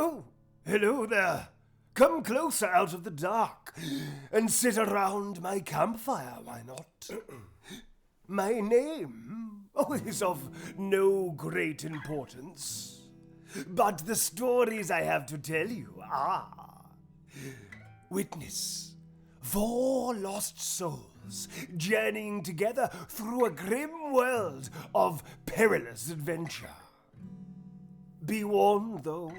Oh, hello there. Come closer out of the dark and sit around my campfire, why not? My name is of no great importance, but the stories I have to tell you are. Witness 4 lost souls journeying together through a grim world of perilous adventure. Be warned, though.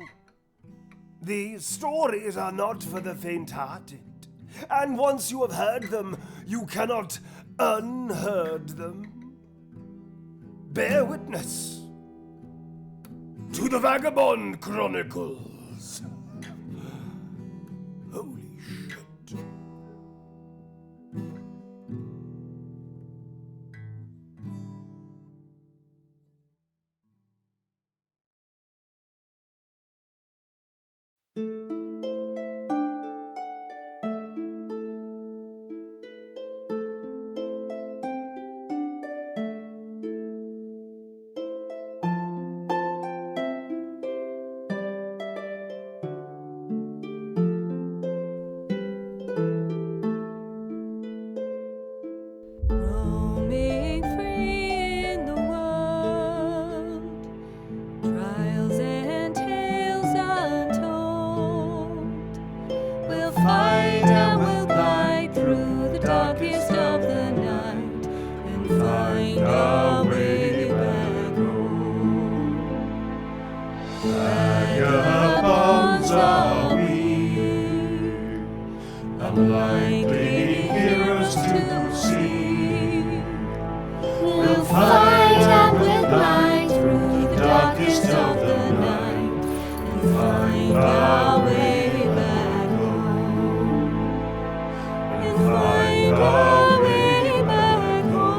These stories are not for the faint-hearted, and once you have heard them, you cannot unheard them. Bear witness to the Vagabond Chronicles. Holy shit. Roaming free in the world, trials and tales untold. We'll fight and we'll glide through the darkest of the night and find our way back home. Vagabonds are we, unlikely heroes to see. We'll fight and we'll glide through the darkest of the night and find our way back home. And find our way back home.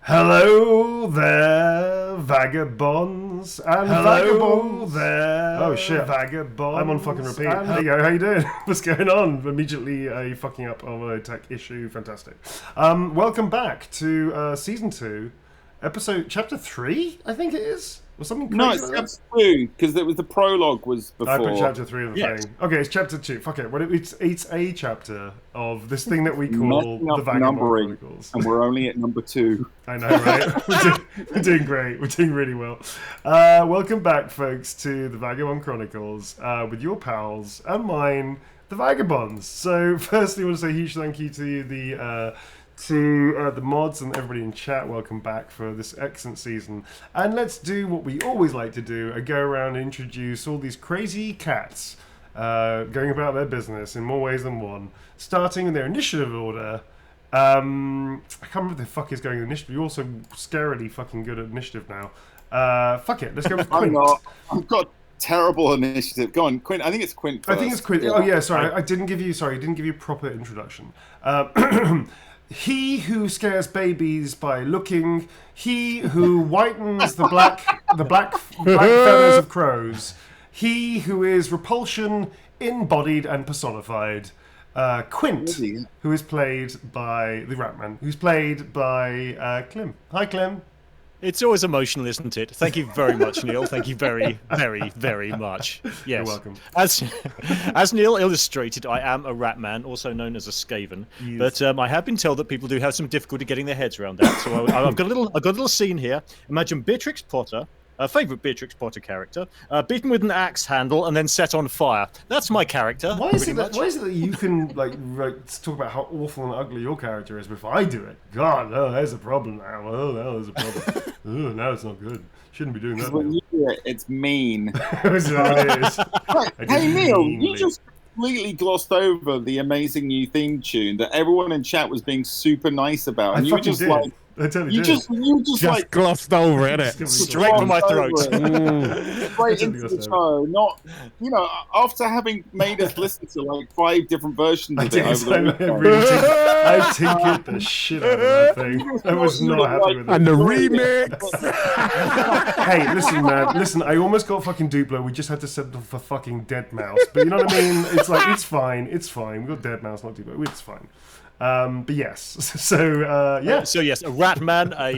Hello there, vagabonds, and Hello there. Oh shit! Vagabonds. I'm on fucking repeat. There you go. How you doing? What's going on? Immediately a fucking up of a tech issue. Fantastic. Welcome back to season 2, chapter 3. I think it is. Or something crazy. No, it's chapter 2 because it was the prologue was before. I put chapter 3 of the Yes. thing. Okay, it's chapter 2. Fuck it. Well, it's a chapter of this thing that we call Messing up the Vagabond numbering, Chronicles. and we're only at number 2. I know, right? We're doing great. We're doing really well. Welcome back, folks, to the Vagabond Chronicles with your pals and mine, the Vagabonds. So, firstly, I want to say a huge thank you to the mods and everybody in chat. Welcome back for this excellent season. And let's do what we always like to do: go around and introduce all these crazy cats going about their business in more ways than one. Starting in their initiative order. I can't remember what the fuck is going in initiative. You're also scarily fucking good at initiative now. Fuck it, let's go with Quint. I'm not. I've got terrible initiative. Go on, Quint. I think it's Quint first. I think it's Quint. Oh yeah, sorry. I didn't give you a proper introduction. He who scares babies by looking. He who whitens the black feathers of crows. He who is repulsion embodied and personified. Quint, who is played by the Ratman, who's played by Clem. Hi, Clem. It's always emotional, isn't it? Thank you very much, Neil. Thank you very, very, very much. Yes. You're welcome. As Neil illustrated, I am a Ratman, also known as a Skaven. Yes. But I have been told that people do have some difficulty getting their heads around that. So I've got a little scene here. Imagine Beatrix Potter, a favourite Beatrix Potter character, beaten with an axe handle and then set on fire. That's my character. Why is it that you can like talk about how awful and ugly your character is before I do it? God, oh, there's a problem now. Oh, now there's a problem. Oh, now it's not good. Shouldn't be doing that. When you do it, it's mean. That's what it is. Hey Neil, you just completely glossed over the amazing new theme tune that everyone in chat was being super nice about. And you were just did. like, I totally you did. just like glossed over it, innit? Straight to my throat. Straight into the show. Not, after having made us listen to like 5 different versions of it over the weekend. I tinkered the shit out of that thing. I was not happy with it. And the remix. Hey, listen, man. Listen, I almost got fucking Duplo. We just had to settle for fucking Dead Mouse. But you know what I mean? It's like, it's fine. It's fine. We got Dead Mouse, not Duplo. It's fine. But yes, so yeah. So yes, a Ratman, a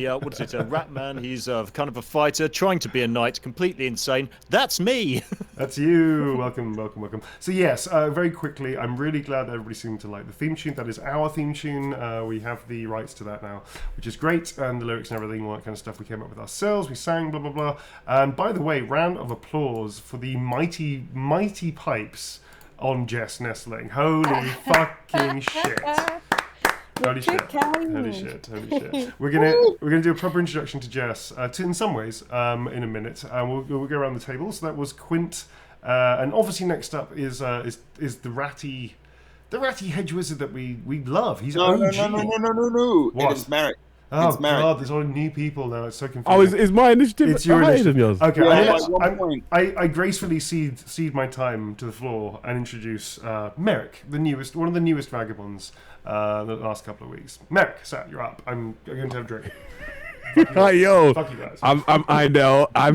Ratman. He's kind of a fighter, trying to be a knight, completely insane. That's me. That's you. Welcome, welcome, welcome. So yes, very quickly, I'm really glad that everybody seemed to like the theme tune. That is our theme tune. We have the rights to that now, which is great, and the lyrics and everything, all that kind of stuff we came up with ourselves. We sang, blah blah blah. And by the way, round of applause for the mighty, mighty pipes on Jess Nestling. Holy fucking shit. Holy shit! Holy shit! Holy shit! We're gonna do a proper introduction to Jess, in some ways, in a minute, and we'll go around the table. So that was Quint, and obviously next up is the ratty hedge wizard that we love. He's No. What? It is Merrick. Oh It's Merrick. God, there's all new people now. It's so confusing. Oh, is my initiative It's your higher initiative. than yours? Okay, Yeah, like 1 point. I gracefully cede my time to the floor and introduce Merrick, one of the newest vagabonds the last couple of weeks. Merrick, Sat, you're up. I'm going to have a drink. Hi, yo. Fuck you guys. I know. I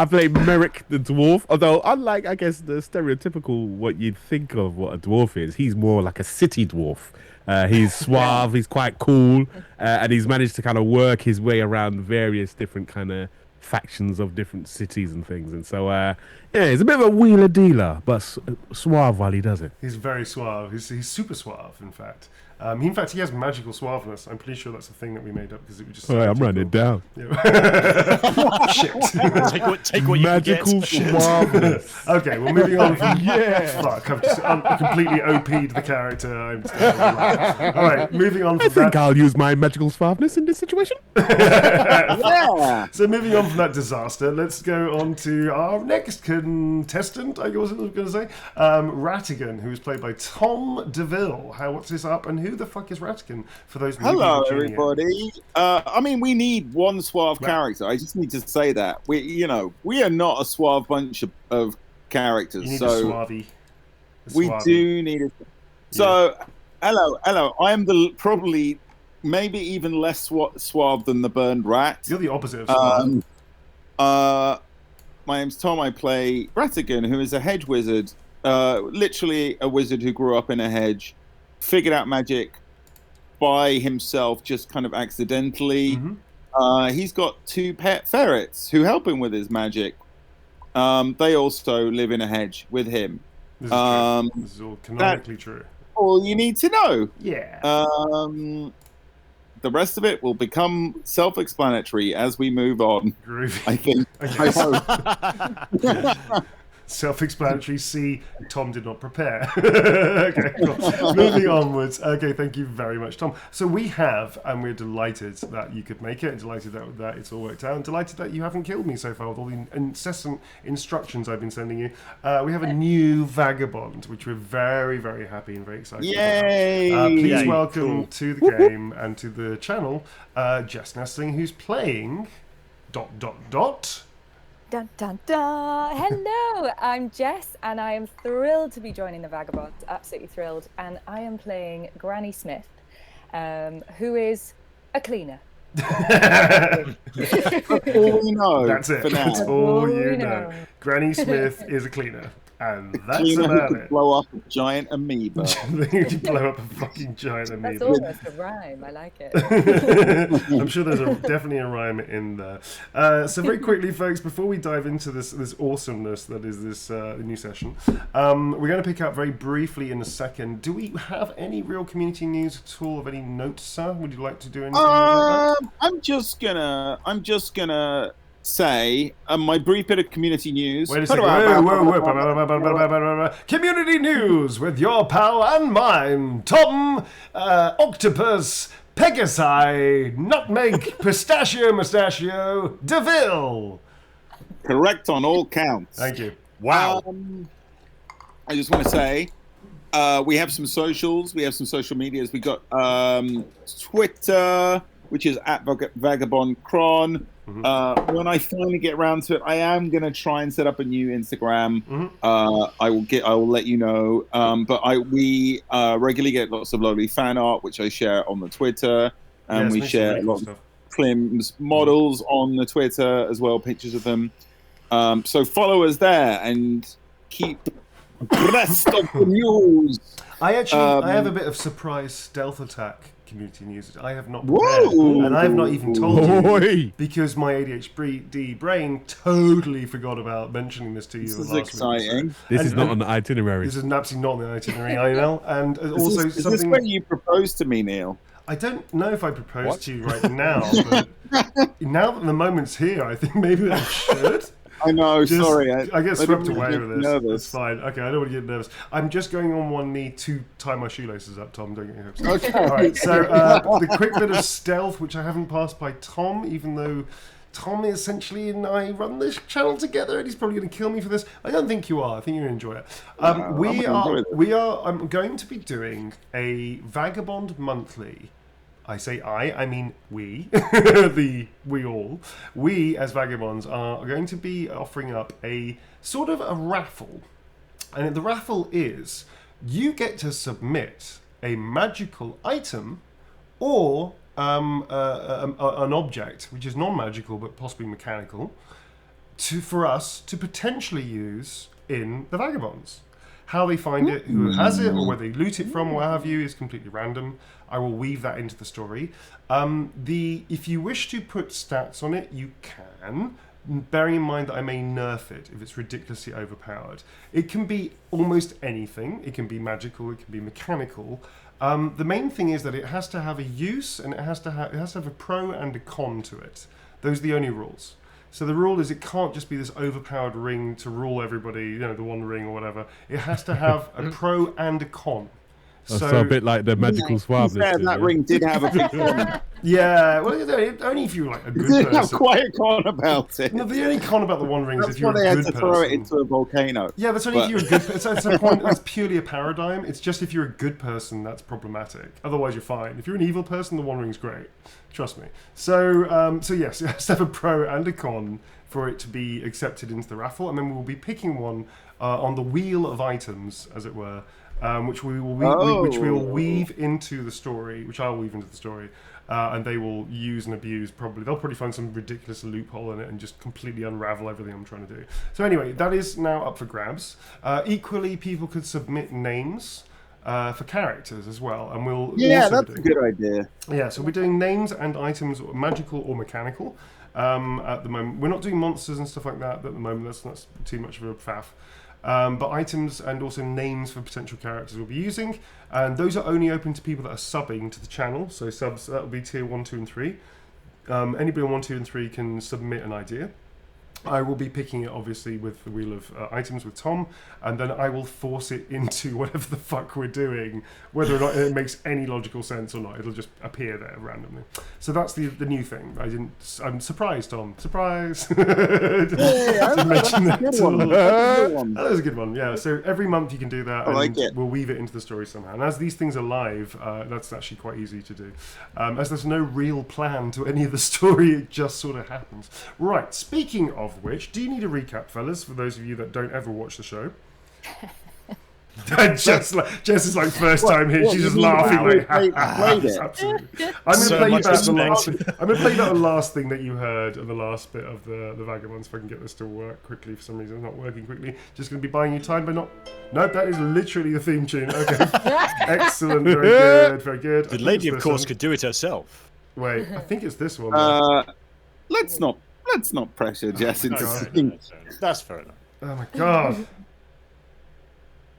play Merrick the dwarf. Although, unlike I guess the stereotypical what you'd think of what a dwarf is, he's more like a city dwarf. He's suave, he's quite cool, and he's managed to kind of work his way around various different kind of factions of different cities and things. And so, yeah, he's a bit of a wheeler dealer, but suave while he does it. He's very suave. He's super suave, in fact. He has magical suaveness. I'm pretty sure that's a thing that we made up because it was just. All right, I'm writing it down. Yeah. Shit. Take what magical you can get. suaveness. Okay, well, moving on from. Yeah. Fuck, I've completely OP'd the character. All right, moving on from I think that. I'll use my magical suaveness in this situation. Yeah. So moving on from that disaster, let's go on to our next contestant, I was going to say, Ratigan, who is played by Tom DeVille. What's this up, and who the fuck is Ratigan, for those Hello, newbies tuning in? everybody. I mean, we need one suave character. I just need to say that we are not a suave bunch of characters. You need so a suave. we do need a. So, hello. I am probably maybe even less suave than the burned rat. You're the opposite of suave. My name's Tom. I play Ratigan, who is a hedge wizard, literally a wizard who grew up in a hedge, figured out magic by himself, just kind of accidentally. He's got 2 pet ferrets who help him with his magic. They also live in a hedge with him. This is true. This is all canonically true. All you need to know. Yeah. The rest of it will become self-explanatory as we move on. Groovy. I think. I hope. Self-explanatory. See, Tom did not prepare. Okay, cool. Moving onwards. Okay, thank you very much, Tom. So we have, and we're delighted that you could make it, and delighted that it's all worked out, and delighted that you haven't killed me so far with all the incessant instructions I've been sending you. We have a new Vagabond, which we're very, very happy and very excited about. Please welcome to the game and to the channel, Jess Nestling, who's playing ... Dun, dun, dun. Hello, I'm Jess, and I am thrilled to be joining the Vagabond. Absolutely thrilled. And I am playing Granny Smith, who is a cleaner. That's all we know. That's it. For now. That's all you know. Granny Smith is a cleaner. And that's Cleaner about who it. can blow up a giant amoeba. You blow up a fucking giant That's amoeba. almost a rhyme. I like it. I'm sure there's definitely a rhyme in there. So very quickly, folks, before we dive into this awesomeness that is this new session, we're going to pick up very briefly in a second. Do we have any real community news at all of any note, sir? Would you like to do anything like that? I'm just gonna say my brief bit of community news. Wait a second. Whoa. Community news with your pal and mine, Tom, Octopus, Pegasi, Nutmeg, Pistachio, DeVille. Correct on all counts. Thank you. Wow. I just want to say we have some socials. We have some social medias. We got Twitter, which is at Vagabond Cron. When I finally get around to it, I am gonna try and set up a new Instagram. I will let you know. But we regularly get lots of lovely fan art, which I share on the Twitter, and we share a lot of Klim's models on the Twitter as well, pictures of them. So follow us there and keep abreast of the news. I have a bit of surprise stealth attack community news. I have not prepared, and I have not even told you because my ADHD brain totally forgot about mentioning this to you. This is exciting. This is not on the itinerary. This is absolutely not on the itinerary, I know. And also is something. Is this when you proposed to me, Neil? I don't know if I proposed to you right now, but now that the moment's here, I think maybe I should. I know, sorry. I get swept away with this. Nervous. It's fine. Okay, I don't want to get nervous. I'm just going on one knee to tie my shoelaces up, Tom. Don't get your hopes up. Okay. All right, so the quick bit of stealth, which I haven't passed by Tom, even though Tom essentially and I run this channel together, and he's probably going to kill me for this. I don't think you are. I think you're going to enjoy it. I'm going to be doing a Vagabond monthly. I say I mean we, we as Vagabonds are going to be offering up a sort of a raffle. And the raffle is, you get to submit a magical item or an object, which is non-magical but possibly mechanical, for us to potentially use in the Vagabonds. How they find it, who has it, or where they loot it from, what have you, is completely random. I will weave that into the story. If you wish to put stats on it, you can, bearing in mind that I may nerf it if it's ridiculously overpowered. It can be almost anything. It can be magical, it can be mechanical. The main thing is that it has to have a use, and it has to have a pro and a con to it. Those are the only rules. So the rule is it can't just be this overpowered ring to rule everybody, the one ring or whatever. It has to have a pro and a con. So a bit like the magical swab. That ring did have a big con. Yeah, well, only if you're like a good person. Have quite a con about it. No, the only con about the one ring is if you're a good person. That's why they had to throw it into a volcano. Yeah, that's only if you're a good person. It's a point. That's purely a paradigm. It's just if you're a good person, that's problematic. Otherwise, you're fine. If you're an evil person, the one ring's great. Trust me. So yes, it has to have a pro and a con for it to be accepted into the raffle, and then we'll be picking one on the wheel of items, as it were, which we will weave into the story, which I'll weave into the story, and they will use and abuse. They'll probably find some ridiculous loophole in it and just completely unravel everything I'm trying to do. So anyway, that is now up for grabs. Equally, people could submit names for characters as well, and we'll that's a good idea. Yeah, so we're doing names and items, magical or mechanical. At the moment, we're not doing monsters and stuff like that at the moment. That's not too much of a faff. But items and also names for potential characters we'll be using, and those are only open to people that are subbing to the channel. So subs, that will be tier 1, 2, and 3. Anybody on 1, 2, and 3 can submit an idea. I will be picking it, obviously, with the wheel of items with Tom, and then I will force it into whatever the fuck we're doing, whether or not it makes any logical sense or not. It'll just appear there randomly. So that's the new thing. I'm surprised, Tom. Surprise! That was a good one. Yeah. So every month you can do that, and we'll weave it into the story somehow. And as these things are live, that's actually quite easy to do. As there's no real plan to any of the story, it just sort of happens. Right. Speaking of which, do you need a recap, fellas, for those of you that don't ever watch the show? Jess is like first time here. She's just laughing like, absolutely. I'm going to play that the last thing that you heard and the last bit of the Vagabonds, if I can get this to work quickly. For some reason, it's not working quickly. Just going to be buying you time, but not. No, that is literally the theme tune. Okay, excellent, very good, very good. The lady, of course, could do it herself. Wait, I think it's this one. Let's not pressure Jess into singing. That's fair enough. Oh my god.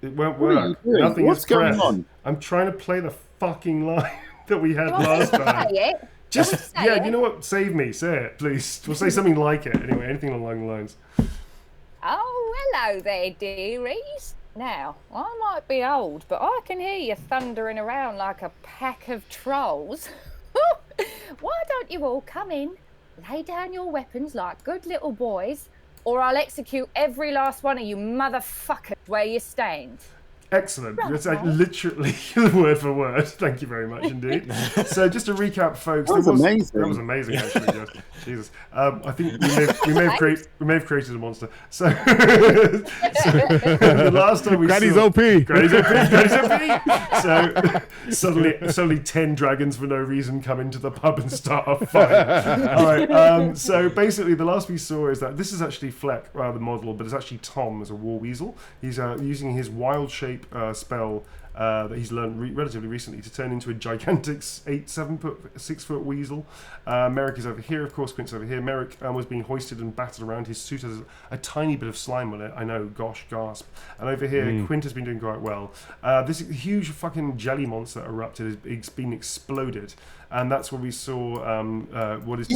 It won't work. Nothing What's is going pressed. on? I'm trying to play the fucking line that we had last time. You know what? Save me. Say it, please. We'll say something like it. Anyway, anything along the lines. Oh, hello there, dearies. Now, I might be old, but I can hear you thundering around like a pack of trolls. Why don't you all come in, lay down your weapons like good little boys, or I'll execute every last one of you motherfuckers where you stand. Excellent. It's literally word for word. Thank you very much indeed. So just to recap, folks. That was amazing. That was amazing, actually. Yes. Jesus. I think we may have created a monster. So, the last time we Granny's saw... OP. Granny's OP. So suddenly 10 dragons for no reason come into the pub and start a fight. All right. So basically the last we saw is that this is actually Fleck, the model, but it's actually Tom as a war weasel. He's using his wild shape spell that he's learned relatively recently to turn into a gigantic 6 foot weasel. Merrick is over here, of course. Quint's over here. Merrick was being hoisted and battered around. His suit has a tiny bit of slime on it. I know, gosh, gasp. And over here, Quint has been doing quite well. This huge fucking jelly monster erupted. It's been exploded. And that's where we saw what is to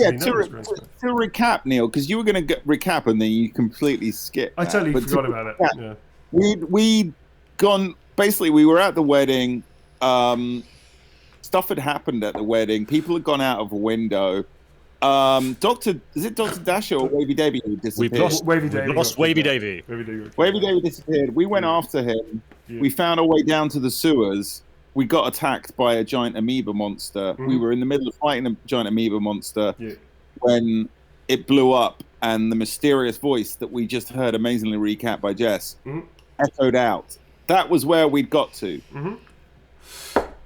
recap, Neil, because you were going to recap and then you completely skipped. I totally forgot about it. Yeah. We'd gone. Basically, we were at the wedding. Stuff had happened at the wedding. People had gone out of a window. Dr. Dasher or Wavy Davy disappeared? We've lost Wavy Davy. Wavy Davy disappeared. We went after him. Yeah. We found our way down to the sewers. We got attacked by a giant amoeba monster. We were in the middle of fighting a giant amoeba monster when it blew up, and the mysterious voice that we just heard amazingly recapped by Jess echoed out. That was where we'd got to.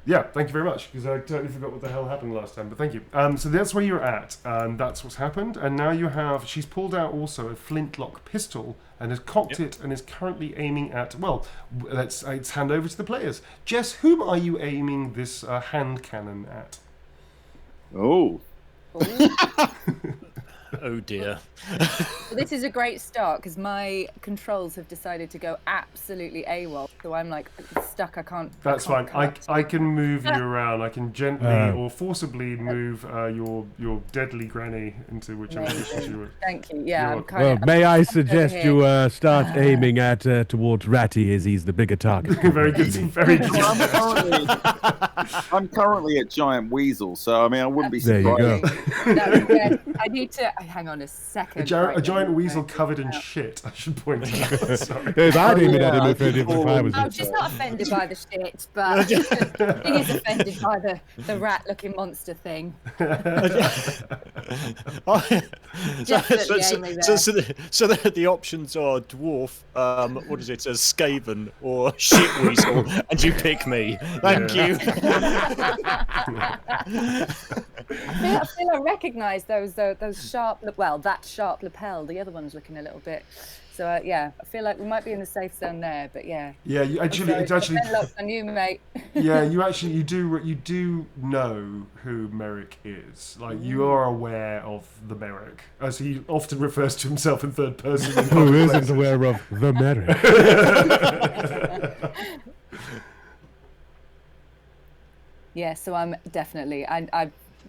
Yeah, thank you very much, because I totally forgot what the hell happened last time, but thank you. So that's where you're at, and that's what's happened. And now you have, she's pulled out also a flintlock pistol and has cocked it and is currently aiming at, well, let's hand over to the players. Jess, whom are you aiming this hand cannon at? Oh. Oh dear. This is a great start because my controls have decided to go absolutely AWOL. So I'm like stuck. I can't. That's fine. I can move you around. I can gently or forcibly move your deadly granny into whichever position you would. Thank you. Yeah. I'm kind of, may I suggest you start aiming at towards Ratty as he's the bigger target. Very good. Very good. I'm currently at Giant Weasel, so I mean I wouldn't be surprised. There you go. I need to. Hang on a second. A giant weasel covered in shit, I should point out. Sorry. Yes, I'd aim it at him if I was. I'm just not offended by the shit, but he is offended by the rat-looking monster thing. Definitely Amy there. So the options are dwarf, what is it, a skaven or shitweasel, and you pick me. Thank you. I feel I recognise those sharp. Well, that sharp lapel. The other one's looking a little bit. So yeah, I feel like we might be in the safe zone there. But yeah. Yeah, it's actually. Locked on you, mate. Yeah, you do know who Merrick is. Like you are aware of the Merrick, as he often refers to himself in third person. Who isn't aware of the Merrick? Yeah, so I'm definitely.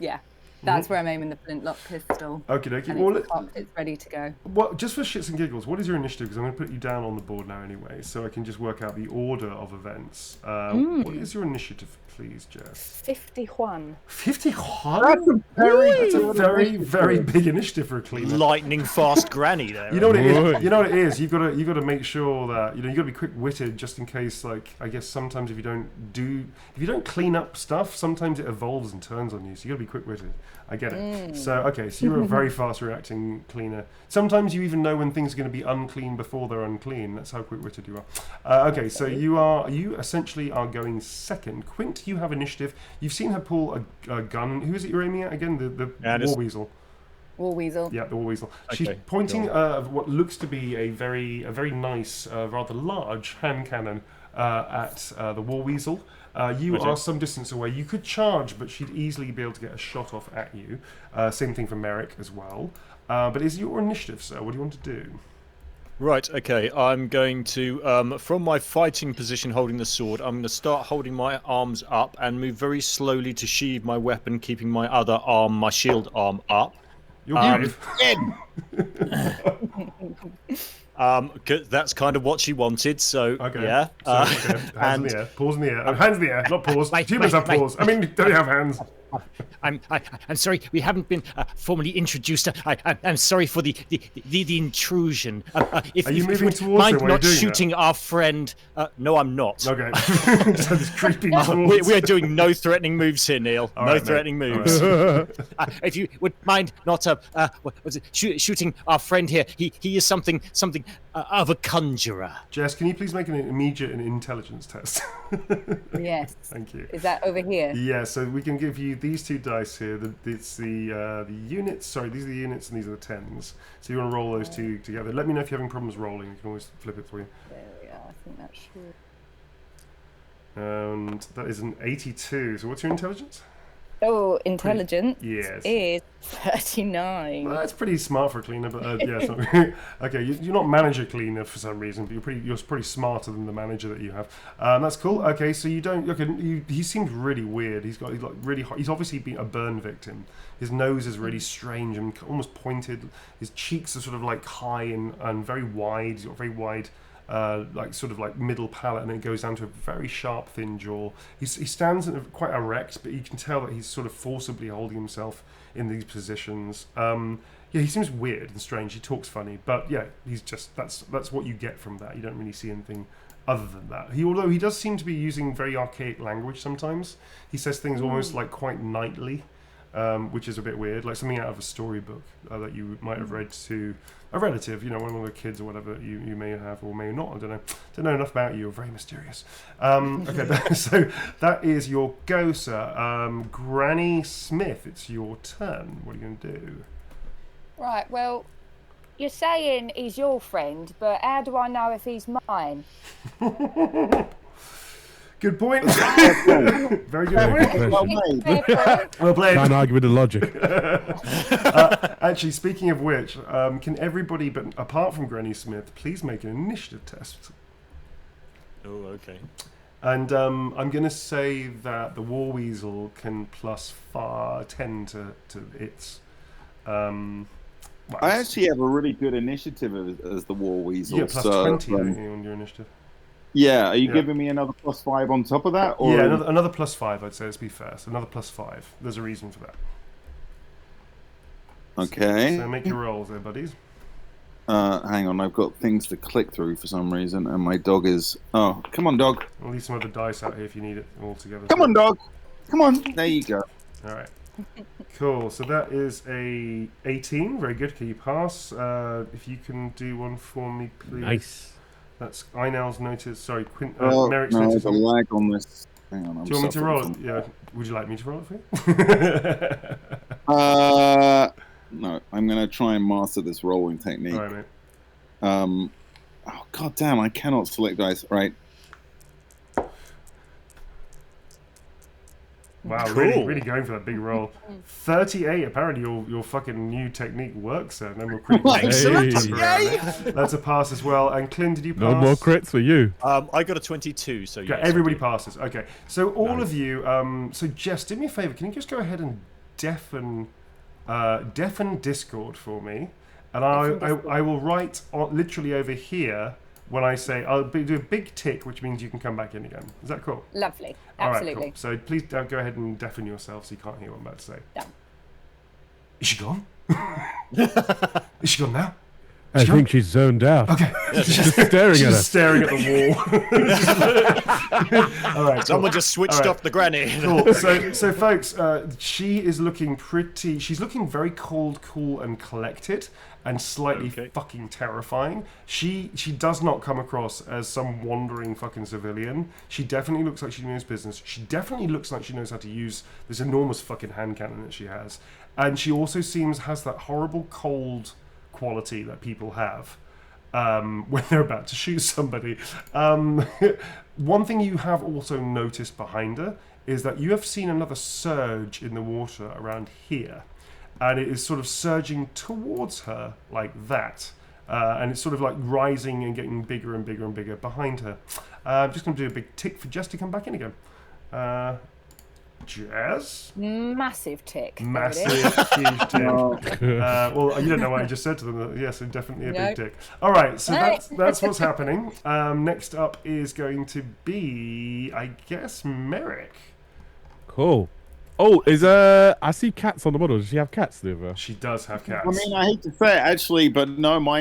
Yeah. That's where I'm aiming the flintlock pistol. Okie dokie. And Well, it's ready to go. What, just for shits and giggles, what is your initiative? Because I'm going to put you down on the board now anyway, so I can just work out the order of events. What is your initiative, please, Jess? 51. 51? That's a very, very big initiative for a cleaner. Lightning fast granny there. You know what it is? You know what it is? You've got to make sure that you've got to be quick-witted, just in case. Like, I guess sometimes if you don't clean up stuff, sometimes it evolves and turns on you. So you got to be quick-witted. I get it. So you're a very fast-reacting cleaner. Sometimes you even know when things are going to be unclean before they're unclean. That's how quick-witted you are. Okay, so you essentially are going second. Quint, you have initiative. You've seen her pull a gun. Who is it you're aiming at again? The war weasel. War weasel. Yeah, the war weasel. Okay, She's pointing what looks to be a very nice, rather large hand cannon at the war weasel. You are some distance away. You could charge, but she'd easily be able to get a shot off at you. Same thing for Merrick as well. But is your initiative, sir? What do you want to do? Right, okay. I'm going to, from my fighting position holding the sword, I'm going to start holding my arms up and move very slowly to sheathe my weapon, keeping my other arm, my shield arm, up. You're brave. That's kind of what she wanted, so Okay. yeah. Hands in the air. Paws in the air. Hands in the air, not paws. Humans have paws. I mean, don't have hands. I'm sorry, we haven't been formally introduced. I'm sorry for the intrusion. If Are you if moving would towards mind her while not you're doing shooting our friend? No, I'm not. Okay. Just this creeping towards. We are doing no threatening moves here, Neil. All No right, mate. threatening All moves. If you would mind not what was it? Shooting our friend here. He is something of a conjurer. Jess, can you please make an immediate intelligence test? Yes. Thank you. Is that over here? Yeah, so we can give you these two dice here. It's the units. Sorry, these are the units and these are the tens. So you want to roll those two together. Let me know if you're having problems rolling. You can always flip it for you. There we are. I think that's true. And that is an 82. So what's your intelligence? Oh, intelligence Yes. is 39. Well, that's pretty smart for a cleaner, but yeah. So, okay, you're not manager cleaner for some reason, but you're pretty smarter than the manager that you have. That's cool. Okay, so you don't. Okay, he seems really weird. He's like really hot. He's obviously been a burn victim. His nose is really strange and almost pointed. His cheeks are sort of like high and very wide. He's got very wide. Like sort of like middle palate, and then it goes down to a very sharp, thin jaw. He stands quite erect, but you can tell that he's sort of forcibly holding himself in these positions. Yeah, he seems weird and strange. He talks funny, but yeah, he's just that's what you get from that. You don't really see anything other than that. Although he does seem to be using very archaic language sometimes. He says things almost like quite knightly. Which is a bit weird, like something out of a storybook that you might have read to a relative, one of the kids or whatever you may have or may not. I don't know enough about you. You're very mysterious. Okay, so that is your go, sir. Granny Smith, it's your turn. What are you going to do? Right, well, you're saying he's your friend, but how do I know if he's mine? Good point. Very good point. Well played. Can't argue with the logic. Actually, speaking of which, can everybody, but apart from Granny Smith, please make an initiative test? Oh, okay. And I'm going to say that the War Weasel can plus 10 to its. I actually have a really good initiative as the War Weasel. Yeah, plus 20 don't you, on your initiative. Yeah, are you giving me another plus 5 on top of that? Or yeah, another plus 5, I'd say, let's be fair. So another plus 5. There's a reason for that. Okay. So make your rolls there, buddies. Hang on, I've got things to click through for some reason, and my dog is... Oh, come on, dog. I'll leave some other dice out here if you need it all together. Come on, dog. Come on. There you go. All right. Cool. So that is a 18. Very good. Can you pass? If you can do one for me, please. Nice. That's Einel's notice. Sorry, Merrick's no, notice. there's a lag on this. Hang on, Do you want me to roll it? Yeah. Would you like me to roll it for you? No, I'm gonna try and master this rolling technique. All right, mate. Oh god damn! I cannot select dice. Right. Wow, Cool. really going for that big roll. 38. Apparently, your fucking new technique works. So no more critical. Excellent. Hey. That's a pass as well. And Clint, did you pass? No more crits for you. I got a 22, so Okay, yes. everybody passes. Okay, so all of you. So Jess, do me a favor. Can you just go ahead and deafen Discord for me, and I will write literally over here when I say I'll do a big tick, which means you can come back in again. Is that cool? Lovely. All right, Absolutely. cool. So please go ahead and deafen yourself so you can't hear what I'm about to say. Done. Is she gone? Is she gone now? I think she's zoned out. Okay. Just staring at us. Staring at the wall. All right. Someone just switched off the granny. Cool. So folks, she is looking pretty. She's looking very cold, cool, and collected, and slightly fucking terrifying. She does not come across as some wandering fucking civilian. She definitely looks like she knows business. She definitely looks like she knows how to use this enormous fucking hand cannon that she has, and she also has that horrible cold quality that people have when they're about to shoot somebody. One thing you have also noticed behind her is that you have seen another surge in the water around here, and it is sort of surging towards her like that, and it's sort of like rising and getting bigger and bigger and bigger behind her. I'm just going to do a big tick for Jess to come back in again. Jazz? Massive tick. There it Massive, is. huge tick. Well, you don't know what I just said to them. Yes, definitely a big No. tick. All right, so No. that's what's happening. Next up is going to be, I guess, Merrick. Cool. Oh, I see cats on the model. Does she have cats, Liver? She does have cats. I mean, I hate to say it, actually, but no, my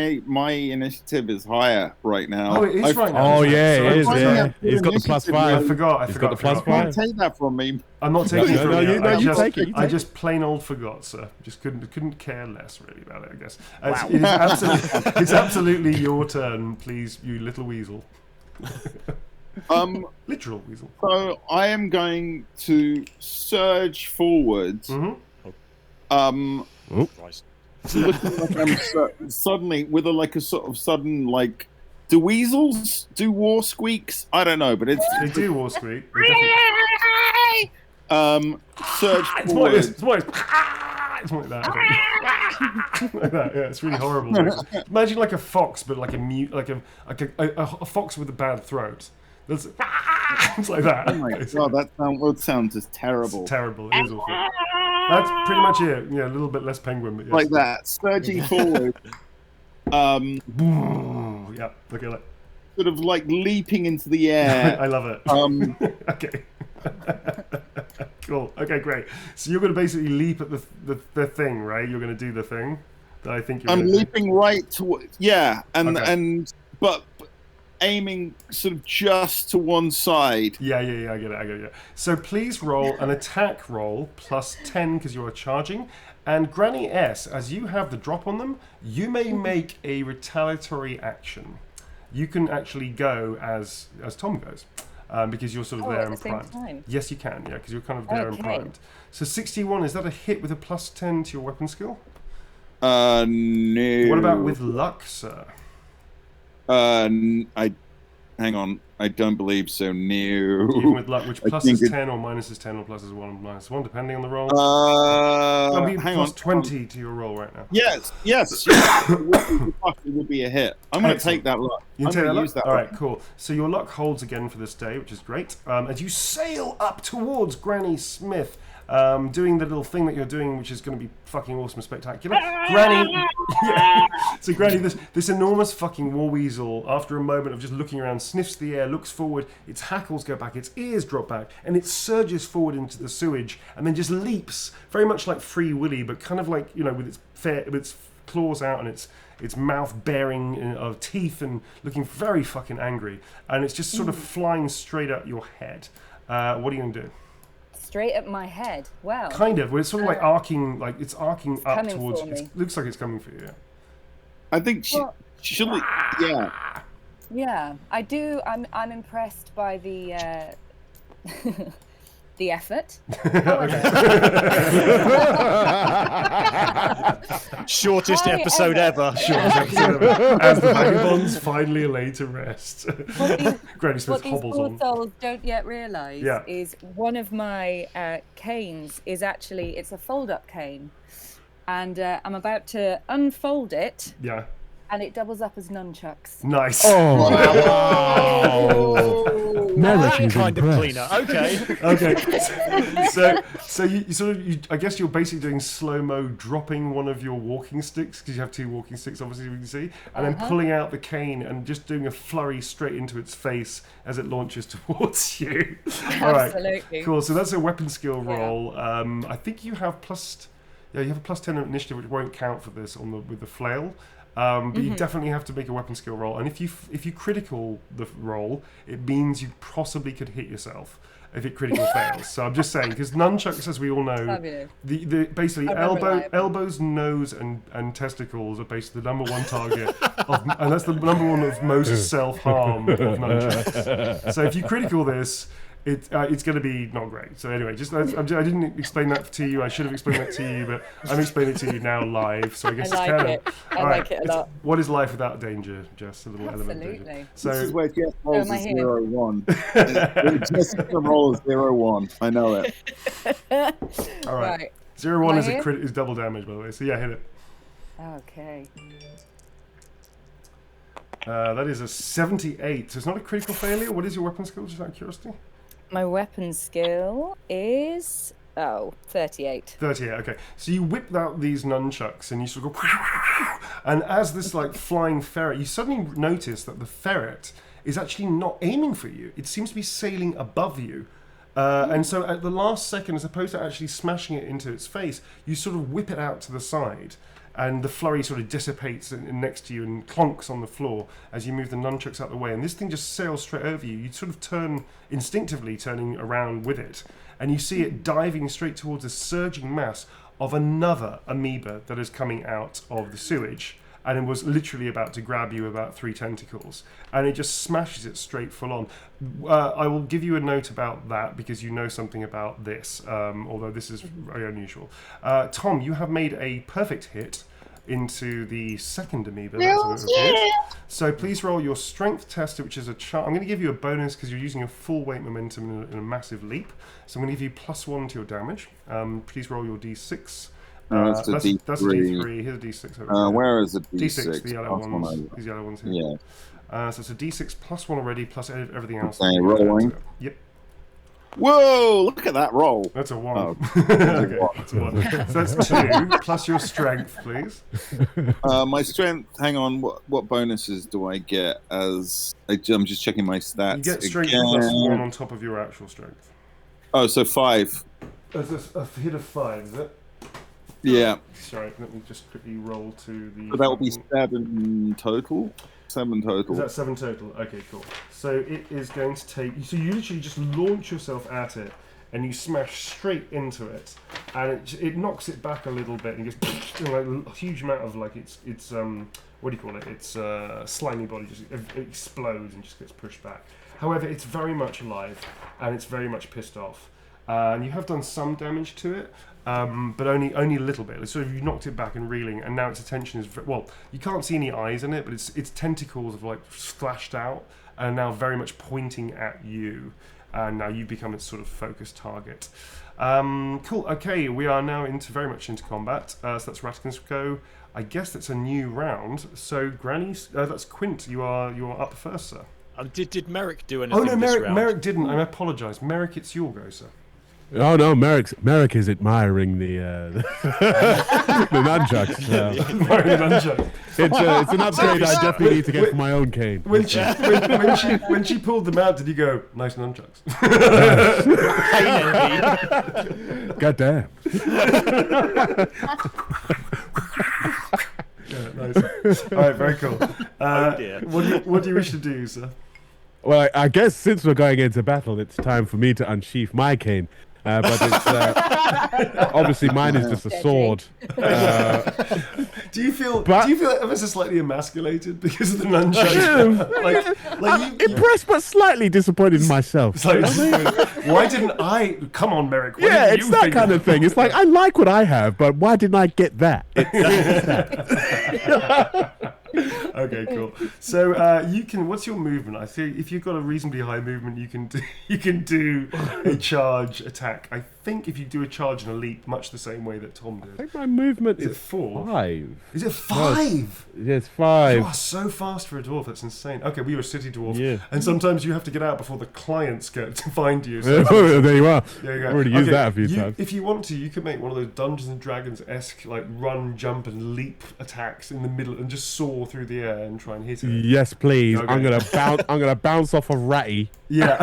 initiative is higher right now. Oh, it is right now. Oh isn't yeah, So it is. I'm Yeah, sorry. he's got the plus I 5. forgot. He's got the plus You can't 5. take that from me. I'm not taking it No, from no, you. you take it, you I take just plain old forgot, sir. Just couldn't care less really about it, I guess. Wow. It's absolutely your turn, please, you little weasel. Literal weasel. So I am going to surge forwards. Mhm. Christ. Looking like I'm suddenly with a sort of sudden do weasels do war squeaks? I don't know, but They do war squeak. They definitely- surge It's more like this. forward. It's more like that. Like that. Yeah, it's really horrible. Imagine like a fox, but like a fox with a bad throat. It's like that. Oh my god, that would sound just terrible. It's terrible. It is awful. That's pretty much it. Yeah, a little bit less penguin, but yes. Like that, surging forward. Yeah. Okay. Like, Sort of like leaping into the air. I love it. Okay. Cool. Okay, great. So you're going to basically leap at the thing, right? You're going to do the thing that I think you're. I'm gonna do. leaping right to but aiming sort of just to one side. Yeah, I get it. Yeah. So please roll an attack roll plus 10 because you are charging. And Granny S, as you have the drop on them, you may make a retaliatory action. You can actually go as Tom goes. Because you're sort of there at and the same primed. time? Yes, you can, yeah, because you're kind of there and Okay. primed. So 61, is that a hit with a plus 10 to your weapon skill? No. What about with luck, sir? Hang on. I don't believe so. Even No. with luck, which I plus think is 10 or minus is 10 or plus is 1 or minus 1, depending on the roll. That'll be Hang plus on. 20 to your roll right now. Yes. It would be a hit. I'm going to take that luck. You I'm take that gonna luck? use that All luck. right, cool. So your luck holds again for this day, which is great. As you sail up towards Granny Smith, doing the little thing that you're doing, which is going to be fucking awesome and spectacular. Granny, yeah. So Granny, this enormous fucking war weasel, after a moment of just looking around, sniffs the air, looks forward, its hackles go back, its ears drop back, and it surges forward into the sewage, and then just leaps, very much like Free Willy, but kind of like, with its claws out and its mouth bearing of teeth and looking very fucking angry, and it's just sort of flying straight at your head. What are you going to do? straight at my head. Wow. Kind of. Well, it's sort of like arcing, like it's arcing up coming towards. for me. It looks like it's coming for you. Yeah. I think should we? Yeah. Yeah, I do. I'm impressed by the the effort. Shortest episode ever. As the vagabonds finally lay to rest. Granny Smith What these hobbles poor on. souls don't yet realise is one of my canes is actually, it's a fold-up cane. And I'm about to unfold it. Yeah. And it doubles up as nunchucks. Nice. Oh, That is kind of impressed. cleaner. Okay. Okay. So you sort of, I guess you're basically doing slow-mo, dropping one of your walking sticks, because you have 2 walking sticks, obviously, we can see, and then pulling out the cane and just doing a flurry straight into its face as it launches towards you. All right. Absolutely. Cool. So that's a weapon skill roll. I think you have you have a +10 initiative, which won't count for this with the flail. But you definitely have to make a weapon skill roll, and if you critical the roll, it means you possibly could hit yourself if it critical fails. So I'm just saying, because nunchucks, as we all know, the basically elbows, nose, and testicles are basically the number 1 target, and that's the number 1 of most self-harm of nunchucks. So if you critical this, it's going to be not great. So anyway, I didn't explain that to you. I should have explained that to you, but I'm explaining it to you now live. So I guess I like it. I like it a lot. What is life without danger? Jess, a little element of danger. So This is where Jess rolls am I a here? 0-1. Jess rolls 0-1. I know it. all right. Right. 0-1 is Am I is double damage, by the way. So yeah, hit it. Okay. That is a 78. So it's not a critical failure. What is your weapon skill? Just out of curiosity. My weapon skill is 38. 38, okay. So you whip out these nunchucks and you sort of go, and as this like flying ferret, you suddenly notice that the ferret is actually not aiming for you. It seems to be sailing above you. And so at the last second, as opposed to actually smashing it into its face, you sort of whip it out to the side. And the flurry sort of dissipates next to you and clonks on the floor as you move the nunchucks out of the way. And this thing just sails straight over you. You sort of turn, instinctively turning around with it. And you see it diving straight towards a surging mass of another amoeba that is coming out of the sewage. And it was literally about to grab you about 3 tentacles. And it just smashes it straight full on. I will give you a note about that because you know something about this, although this is very unusual. Tom, you have made a perfect hit into the second amoeba. That's a bit of a hit. So please roll your strength test, which is a chart. I'm going to give you a bonus because you're using a full weight momentum in a massive leap. So I'm going to give you +1 to your damage. Please roll your d6. That's a D3. That's a D3. Here's a D6. Where is the D6? D6, the yellow ones. These yellow ones here. Yeah. So it's a D6 +1 already, plus everything else. Okay, rolling. Yep. Whoa! Look at that roll. That's a 1. Oh. Okay, that's a 1. So that's 2, plus your strength, please. My strength. Hang on. What bonuses do I get? As I'm just checking my stats. You get strength again. +1 on top of your actual strength. Oh, so 5. That's a hit of 5, is it? Yeah. Sorry, let me just quickly roll to the... So that will be 7 total. 7 total. Is that 7 total? Okay, cool. So it is going to take... So you literally just launch yourself at it, and you smash straight into it, and it knocks it back a little bit, and just like a huge amount of like its what do you call it? Its slimy body just it explodes and just gets pushed back. However, it's very much alive, and it's very much pissed off. And you have done some damage to it, but only a little bit. So you knocked it back and reeling, and now its attention is you can't see any eyes in it, but its tentacles have like splashed out and are now very much pointing at you, and now you become its sort of focused target. Cool. Okay, we are now very much into combat. So that's Ratkin's go. I guess that's a new round. So Granny, that's Quint. You are up first, sir. Did Merrick do anything? Oh no, this round? Merrick didn't. I apologise. Merrick, it's your go, sir. Oh no, Merrick is admiring the the nunchucks. It's an upgrade I definitely need to get for my own cane. When she pulled them out, did you go, nice nunchucks? God damn. Yeah, nice. All right, very cool. What do you wish to do, sir? Well, I guess since we're going into battle, it's time for me to unsheath my cane. but it's obviously mine is just a sword. Do you feel ever so slightly emasculated because of the nunchucks? I'm impressed but slightly disappointed in myself. Why didn't I? Come on, Merrick. Yeah, it's that kind of thing. It's like, I like what I have, but why didn't I get that? Okay, cool. So you can. What's your movement? I think if you've got a reasonably high movement, you can do a charge attack. I think if you do a charge and a leap, much the same way that Tom did. I think my movement is 4. 5. Is it 5? Yeah, it's 5. You are so fast for a dwarf. That's insane. Okay, well, you're a city dwarf, Yeah. and sometimes you have to get out before the clients get to find you. So There you are. there you go. I've already used that a few times. If you want to, you could make one of those Dungeons and Dragons-esque like run, jump, and leap attacks in the middle, and just soar through the air and try and hit it. Yes, please. Okay. I'm gonna bounce off of Ratty. Yeah,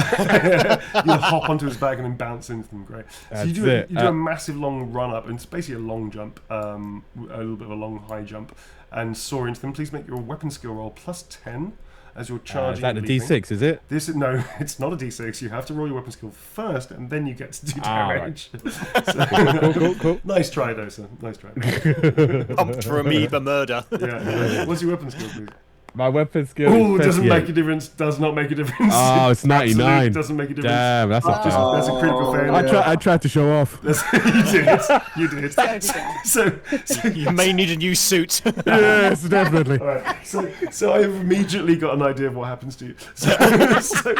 you'll hop onto his back and then bounce into them. Great. So you That's do a massive long run up, and it's basically a long jump, a little bit of a long high jump, and soar into them. Please make your weapon skill roll +10 as you're charging. Is that a and leaping. D6? Is it? No, it's not a D6. You have to roll your weapon skill first, and then you get to do damage. Cool. Nice try, though, sir. Nice try. Pumped for amoeba murder. Yeah. What's your weapon skill, please? My weapon skill. Oh, is doesn't 38. make a difference. Does not make a difference. Oh, it's 99. Absolutely doesn't make a difference. Damn, that's That's a critical failure. I tried to show off. You did. So You may need a new suit. Yes, definitely. all right. So I have immediately got an idea of what happens to you. So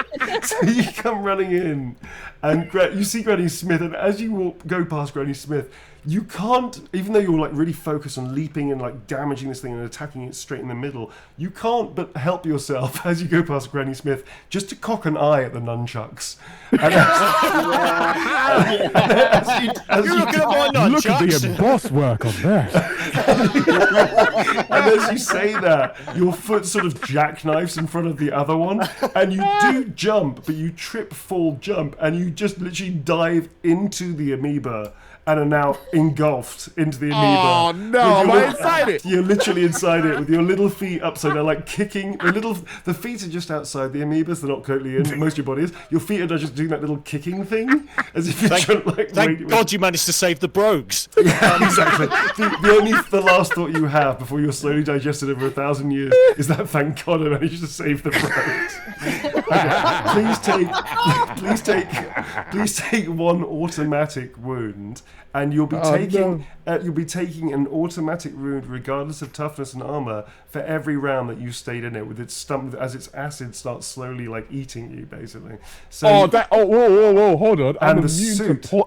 you come running in, and you see Granny Smith, and as you go past Granny Smith, you can't, even though you're like really focused on leaping and like damaging this thing and attacking it straight in the middle, you can't but help yourself as you go past Granny Smith just to cock an eye at the nunchucks. And You're looking at my Look at nunchucks. the embossed work on that. And as you say that, your foot sort of jackknifes in front of the other one, and you do jump, but you trip, fall, jump, and you just literally dive into the amoeba and are now engulfed into the amoeba. Oh no, am I inside it? You're literally inside it with your little feet up, so they're like kicking. The feet are just outside the amoebas; they're not totally in. Most of your body is. Your feet are just doing that little kicking thing, as if you're trying to like. Thank God you managed to save the brogues. Exactly. The last thought you have before you're slowly digested over 1,000 years is that thank God I managed to save the brogues. Please take one automatic wound, and you'll be taking an automatic wound regardless of toughness and armor for every round that you stayed in it, with its stomach as its acid starts slowly like eating you, basically. So whoa, hold on. And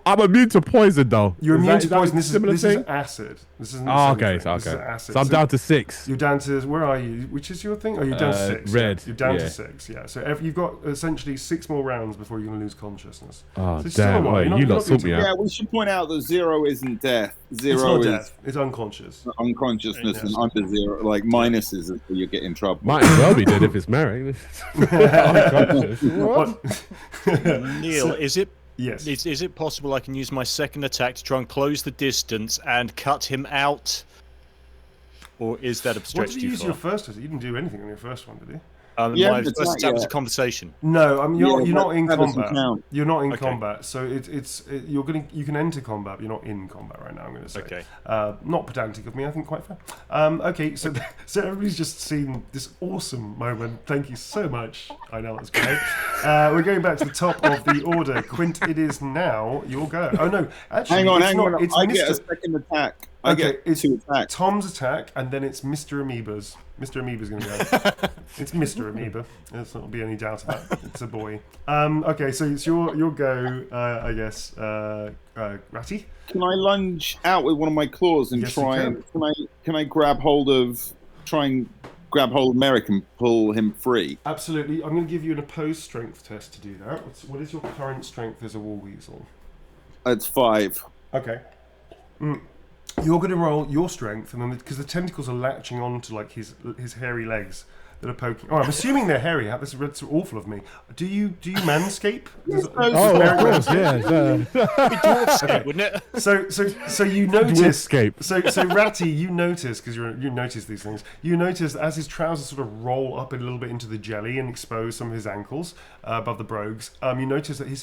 I'm immune to poison though. you're immune to poison. This This is acid. This isn't. Okay. This is acid. So I'm down to 6. You're down to, where are you? Which is your thing? Oh, you're down to 6. red, Yeah. You're down yeah. to 6. Yeah. So you've got essentially 6 more rounds before you're going to lose consciousness. Oh So it's still a damn! while. Wait, You're you not lot sort me out. Yeah, we should point out that 0 isn't death. It's 0 not is death. It's unconscious. unconsciousness, and under 0, like minuses, is where you get in trouble. Might as well be dead if it's married. What? Neil, is it Yes. is it possible I can use my second attack to try and close the distance and cut him out? Or is that a What stretch did you too use far? your first? You didn't do anything on your first one, did you? Yeah, my but first it's attack not was a yet. conversation. No, I mean you're not in that doesn't combat. count. You're not in Okay. combat, so you can enter combat, but you're not in combat right now. I'm going to say. Okay. Not pedantic of me, I think quite fair. Okay, so everybody's just seen this awesome moment. Thank you so much. I know that's great. We're going back to the top of the order. Quint, it is now your go. Oh no, actually, Hang on. It's I Mr. get a second attack. I Okay, get it's 2 attacks. Tom's attack, and then it's Mr. Amoeba's. Mr. Amoeba's going to go. It's Mr. Amoeba. There's not be any doubt about it. It's a boy. Okay, so it's your go, I guess. Ratty? Can I lunge out with one of my claws and Yes, you try and can I grab hold of Merrick and pull him free? Absolutely. I'm going to give you an opposed strength test to do that. What is your current strength as a war weasel? It's 5. Okay. You're going to roll your strength, and then because the tentacles are latching onto like his hairy legs, that are poking. Oh, I'm assuming they're hairy. That's awful of me. Do you manscape? Oh, of course, yeah. Dwarfscape, wouldn't it? So you notice. Dwarfscape. So Ratty, you notice because you notice these things. You notice as his trousers sort of roll up a little bit into the jelly and expose some of his ankles above the brogues. You notice that his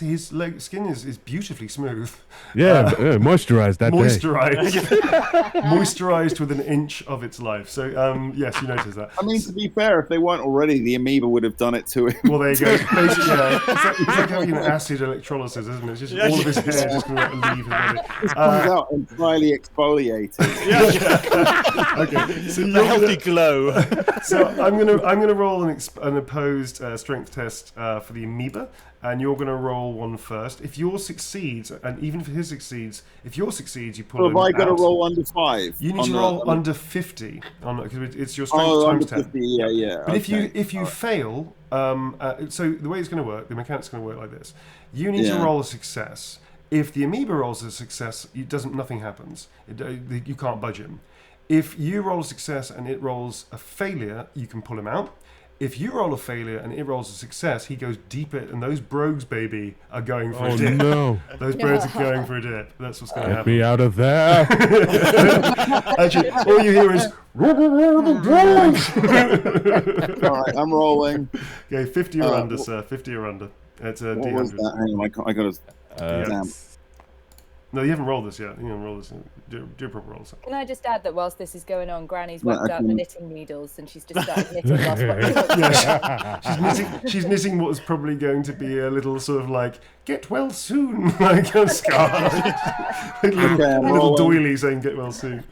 skin is beautifully smooth. Yeah, moisturized that day. Moisturized with an inch of its life. So yes, you notice that. I mean, to be fair, if they weren't already, the amoeba would have done it to him. Well, there you go. Basically, yeah, it's like having an acid electrolysis, isn't it? It's just all of his hair just going to leave his body. It comes out entirely exfoliated. Okay, so The healthy glow. So I'm gonna roll an opposed strength test for the amoeba, and you're gonna roll one first. If yours succeeds, and even if his succeeds, you pull him So have I got to out. roll under 5? You need to roll under 50 because it's your strength times 10. 50, yeah. But if you fail, so the way it's going to work, the mechanic's going to work like this. You need to roll a success. If the amoeba rolls a success, nothing happens. You can't budge him. If you roll a success and it rolls a failure, you can pull him out. If you roll a failure and it rolls a success, he goes deeper, and those brogues, baby, are going for a dip. No. Those birds are going for a dip. That's what's going to Get happen. me out of there. Actually, all you hear is... All right, I'm rolling. Okay, 50 or under, sir. 50 or under. It's a What D100. was that? Hang on, I got to... Damn. No, you haven't rolled this yet. You haven't rolled this. Do a proper roll. Can I just add that whilst this is going on, Granny's whacked I out can- the knitting needles and she's just started knitting whilst She's knitting what is probably going to be a little sort of like "get well soon" like a scarf. little doily saying "get well soon."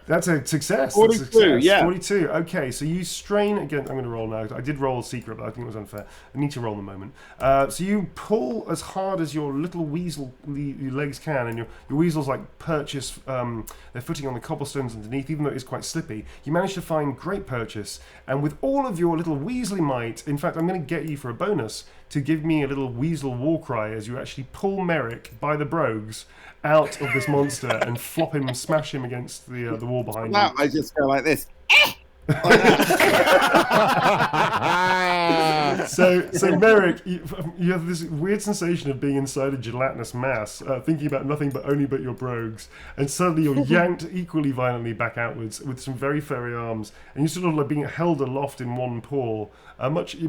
That's a success. 42, yeah. 42. Okay, so you strain again. I'm going to roll now. I did roll secret, but I think it was unfair. I need to roll in a moment. So you pull as hard as your little weasel your legs can, and your weasels like purchase their footing on the cobblestones underneath, even though it's quite slippy. You manage to find great purchase, and with all of your little weaselly might, in fact, I'm going to get you for a bonus to give me a little weasel war cry as you actually pull Merrick by the brogues out of this monster and flop him, smash him against the wall behind Now you. I just go like this. So Merrick, you have this weird sensation of being inside a gelatinous mass, thinking about nothing but your brogues, and suddenly you're yanked equally violently back outwards with some very furry arms, and you're sort of like being held aloft in one paw.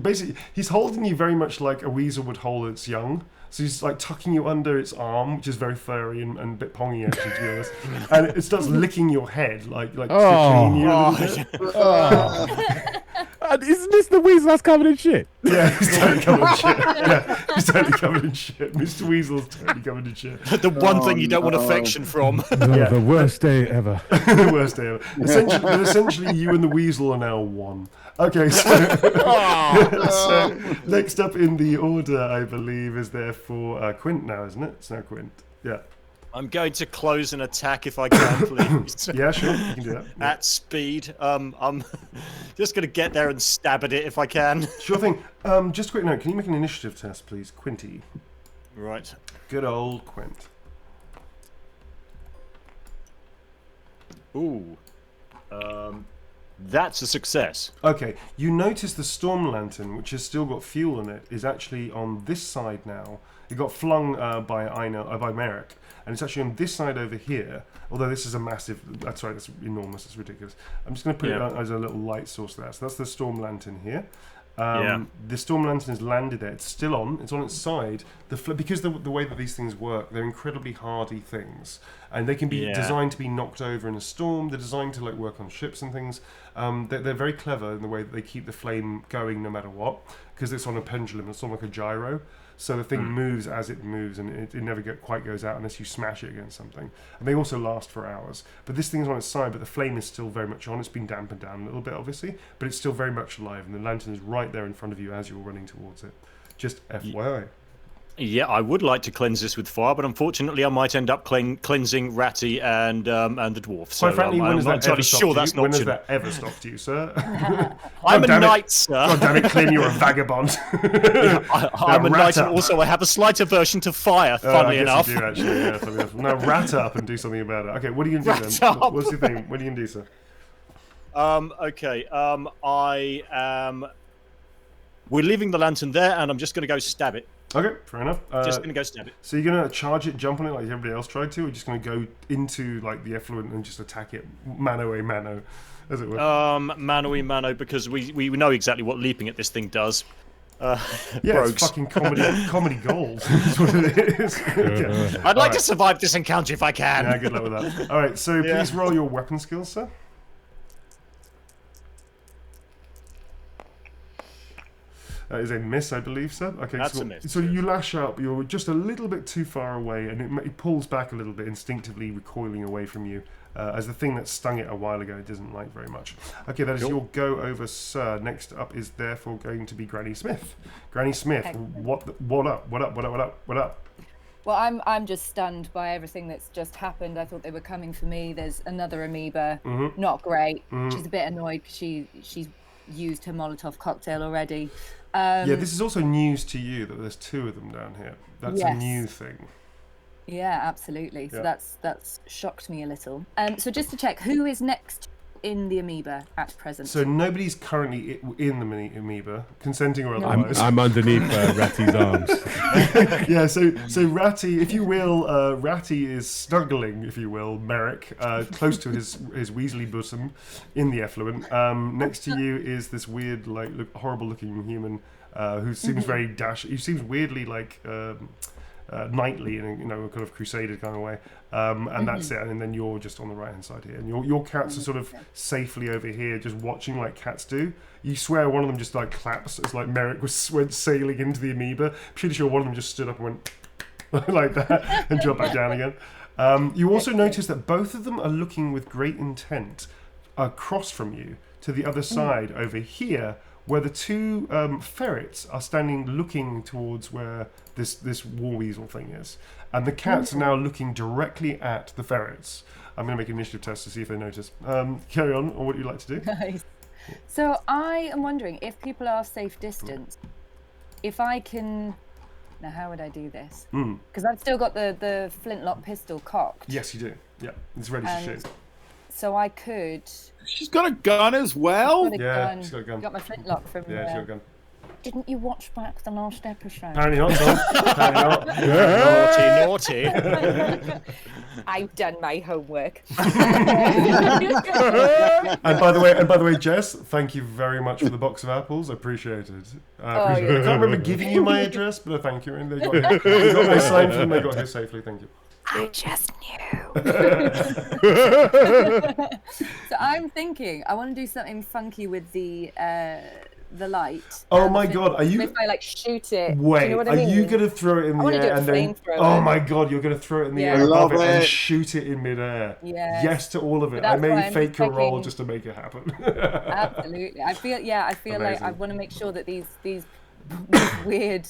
Basically, he's holding you very much like a weasel would hold its young. So he's like tucking you under its arm, which is very furry and a bit pongy actually, to be honest. And it starts licking your head, like tickling you a little bit. Isn't this the weasel that's covered in shit? Yeah, he's totally covered in shit. Yeah, he's totally covered in shit. Mr. Weasel's totally covered in shit. The one thing you don't want affection from. The worst day ever. The worst day ever. Essentially, you and the weasel are now one. Okay, so next up in the order, I believe, is there for Quint now, isn't it? It's now Quint. Yeah. I'm going to close an attack if I can, please. Yeah, sure, you can do that. Yeah. At speed. I'm just going to get there and stab at it if I can. Sure thing. Just a quick note, can you make an initiative test, please? Quinty. Right. Good old Quint. Ooh. That's a success. Okay, you notice the storm lantern, which has still got fuel in it, is actually on this side now. It got flung by Merrick, and it's actually on this side over here. Although this is a massive, that's right, that's enormous, it's ridiculous. I'm just going to put it as a little light source there. So that's the storm lantern here. The storm lantern has landed there. It's still on. It's on its side. Because the way that these things work, they're incredibly hardy things, and they can be designed to be knocked over in a storm. They're designed to work on ships and things. They're very clever in the way that they keep the flame going no matter what, because it's on a pendulum. It's sort of like a gyro. So the thing moves as it moves, and it never quite goes out unless you smash it against something. And they also last for hours. But this thing's on its side, but the flame is still very much on. It's been dampened down a little bit, obviously, but it's still very much alive. And the lantern is right there in front of you as you're running towards it. Just FYI. Yeah, I would like to cleanse this with fire, but unfortunately I might end up cleansing Ratty and the dwarf. So Quite frankly, I'm not entirely sure that's an When has option. that ever stopped you, sir? I'm a damn it. knight, sir. God damn it, Clem, you're a vagabond. I'm a knight, and also I have a slight aversion to fire, funnily enough. You do, actually, yeah, funny enough. Now rat up and do something about it. Okay, what are you going to do then? What's your thing? What are you going to do, sir? Okay. I am. We're leaving the lantern there, and I'm just going to go stab it. Okay, fair enough. Just going to go stab it. So you're going to charge it, jump on it like everybody else tried to, or just going to go into like the effluent and just attack it mano a mano, as it were? Mano a mano, because we know exactly what leaping at this thing does. Yeah, rogues. it's fucking comedy gold. That's what it is. Okay. I'd like to survive this encounter if I can. Yeah, good luck with that. All right, so please roll your weapon skills, sir. That is a miss, I believe, sir. Okay, That's a miss. So you lash up. You're just a little bit too far away, and it pulls back a little bit, instinctively recoiling away from you. As the thing that stung it a while ago, it doesn't like very much. Okay, that is your go over, sir. Next up is therefore going to be Granny Smith. Granny Smith, what up? Well, I'm just stunned by everything that's just happened. I thought they were coming for me. There's another amoeba. Not great. She's a bit annoyed because she's used her Molotov cocktail already. Yeah, this is also news to you that there's two of them down here. That's a new thing. Yeah, absolutely. So that's shocked me a little. So just to check, who is next in the amoeba at present? So nobody's currently in the amoeba, consenting or otherwise. I'm underneath Ratty's arms. Yeah, so Ratty, if you will, Ratty is snuggling, if you will, Merrick, close to his Weasley bosom in the effluent. Next to you is this weird, horrible-looking human who seems very He seems weirdly like knightly in a kind of crusader kind of way, and that's it. And then you're just on the right hand side here, and your cats are sort of safely over here, just watching like cats do. You swear one of them just like claps as like Merrick went sailing into the amoeba. I'm pretty sure one of them just stood up and went like that and dropped back down again. You also notice that both of them are looking with great intent across from you to the other side over here, where the two ferrets are standing looking towards where this war weasel thing is. And the cats are now looking directly at the ferrets. I'm going to make an initiative test to see if they notice. Carry on, or what would you like to do? Nice. So I am wondering, if people are safe distance, if I can... Now, how would I do this? Because I've still got the flintlock pistol cocked. Yes, you do. Yeah, it's ready to shoot. So I could... She's got a gun as well? She's got a gun. Got my flintlock from... Yeah, she's got a gun. Didn't you watch back the last episode? Apparently not, Tom. Apparently not. Naughty. I've done my homework. And by the way, Jess, thank you very much for the box of apples. I appreciate it. I can't remember giving you my address, but I thank you. And they got my sign for them. They got here safely. Thank you. I just knew. So I'm thinking I want to do something funky with the light. Oh my god, are you... If I shoot it. Wait, do you know what I mean? Are you going to throw it in the air and then... Oh my god, you're going to throw it in the air above it and shoot it in midair. Yes to all of it. I may fake your roll just to make it happen. Absolutely. I feel Amazing. like I want to make sure that these weird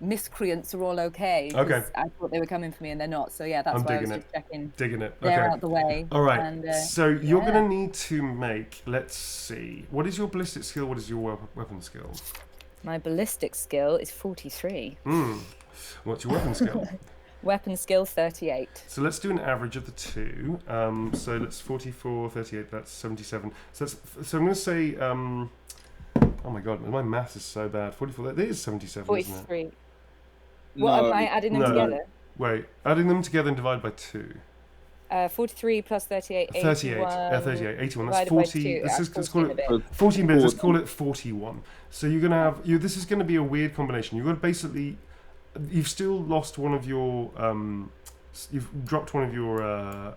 miscreants are all okay. Okay. I thought they were coming for me and they're not. So yeah, that's why I was just checking. Digging it. They're out the way. All right. And, so you're going to need to make, let's see, what is your ballistic skill? What is your weapon skill? My ballistic skill is 43. What's your weapon skill? Weapon skill 38. So let's do an average of the two. So let's 44, 38, that's 77. So I'm going to say, oh my god, my math is so bad. 44, that is 77, 43. isn't it? What am I adding them together? Wait, adding them together and divide by 2. 43 plus 38, 81. 38, 81. That's 40. Let's call it 14 bits. Let's call it 41. So you're going to have, this is going to be a weird combination. You've got to basically, you've still lost one of your, you've dropped one of your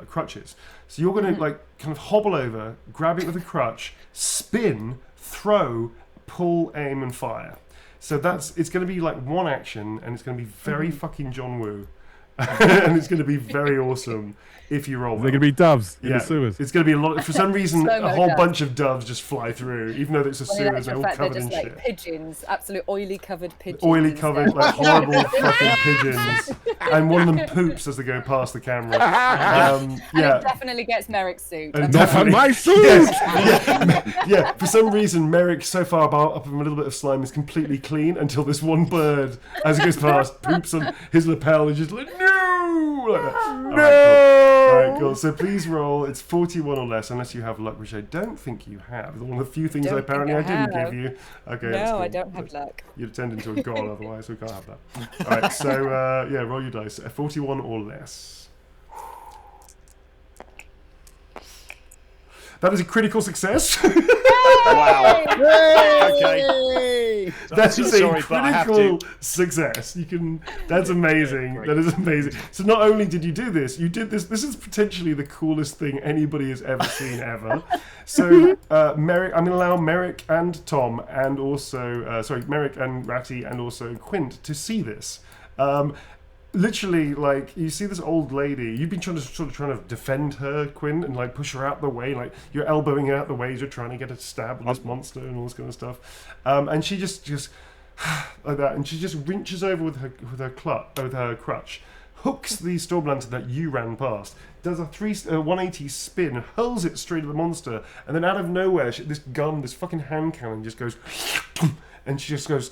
crutches. So you're going to kind of hobble over, grab it with a crutch, spin, throw, pull, aim, and fire. So it's going to be like one action, and it's going to be very fucking John Woo. And it's going to be very awesome if you roll well. They're going to be doves in the sewers. It's going to be a lot. For some reason, a whole bunch of doves just fly through, even though it's a sewers. They're all covered in shit. Pigeons, absolute oily covered pigeons. Oily covered, horrible fucking pigeons. And one of them poops as they go past the camera. And it definitely gets Merrick's suit. Not for my suit! Yeah, for some reason, Merrick, so far up with a little bit of slime, is completely clean until this one bird, as it goes past, poops on his lapel and just like, no! no! Like that. All right, cool. So please roll. It's 41 or less, unless you have luck, which I don't think you have. One of the few things Don't apparently I think I didn't have. give you. Okay, No, that's cool. I don't have luck. You'd turned into a god otherwise, we can't have that. All right, so yeah, roll your dice. 41 or less. That is a critical success. Wow. Okay. That is Sorry, a but I have critical to. success. You can. That's amazing. Great. That is amazing. So not only did you do this, you did this. This is potentially the coolest thing anybody has ever seen ever. So Merrick, I'm going to allow Merrick and Tom, and also Merrick and Ratty, and also Quint to see this. Literally, like, you see this old lady. You've been trying to defend her, Quinn, and like push her out the way. Like, you're elbowing her out the way as you're trying to get her to stab this monster and all this kind of stuff. And she just like that, and she just reaches over with her crutch, hooks the storm lantern that you ran past, does a 180 spin, hurls it straight at the monster, and then out of nowhere, this fucking hand cannon just goes, and she just goes.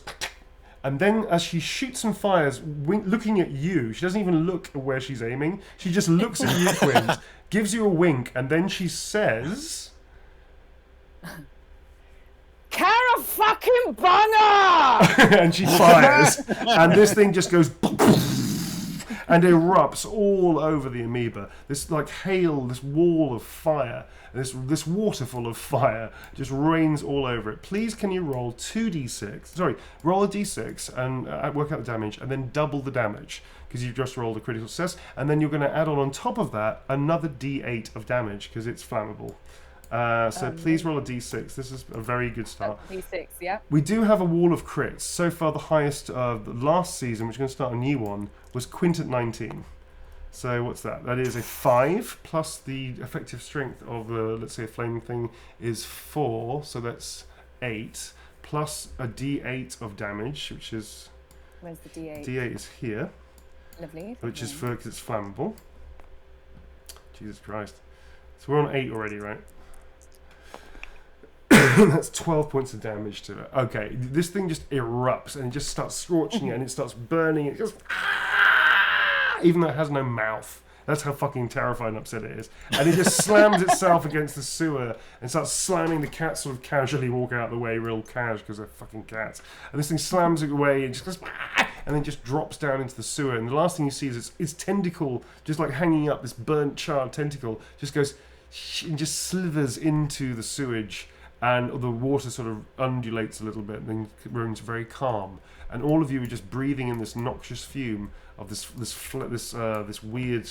And then as she shoots and fires, looking at you, she doesn't even look at where she's aiming. She just looks at you, Quint, gives you a wink, and then she says... Cara fucking Bunner! and she fires. And this thing just goes... and erupts all over the amoeba. This like hail, this wall of fire, this waterfall of fire just rains all over it. Please, can you roll 2d6? Sorry, roll a d6 and work out the damage, and then double the damage because you've just rolled a critical success. And then you're going to add on top of that another d8 of damage because it's flammable. So please roll a d6. This is a very good start. D6, yeah. We do have a wall of crits. So far, the highest last season, which is going to start a new one, was Quint at 19. So what's that? That is a 5 plus the effective strength of let's say a flame thing is 4. So that's 8 plus a d8 of damage, which is... Where's the D8? D8 is here. Lovely. Which is because it's flammable. Jesus Christ. So we're on 8 already, right? That's 12 points of damage to it. Okay, this thing just erupts and it just starts scorching it and it starts burning. It just... even though it has no mouth. That's how fucking terrified and upset it is. And it just slams itself against the sewer and starts slamming. The cats sort of casually walk out of the way, real cash, because they're fucking cats. And this thing slams it away and just goes, and then just drops down into the sewer. And the last thing you see is its tentacle, just like hanging up, this burnt, charred tentacle, just goes and just slithers into the sewage. And the water sort of undulates a little bit and then remains very calm. And all of you are just breathing in this noxious fume of this weird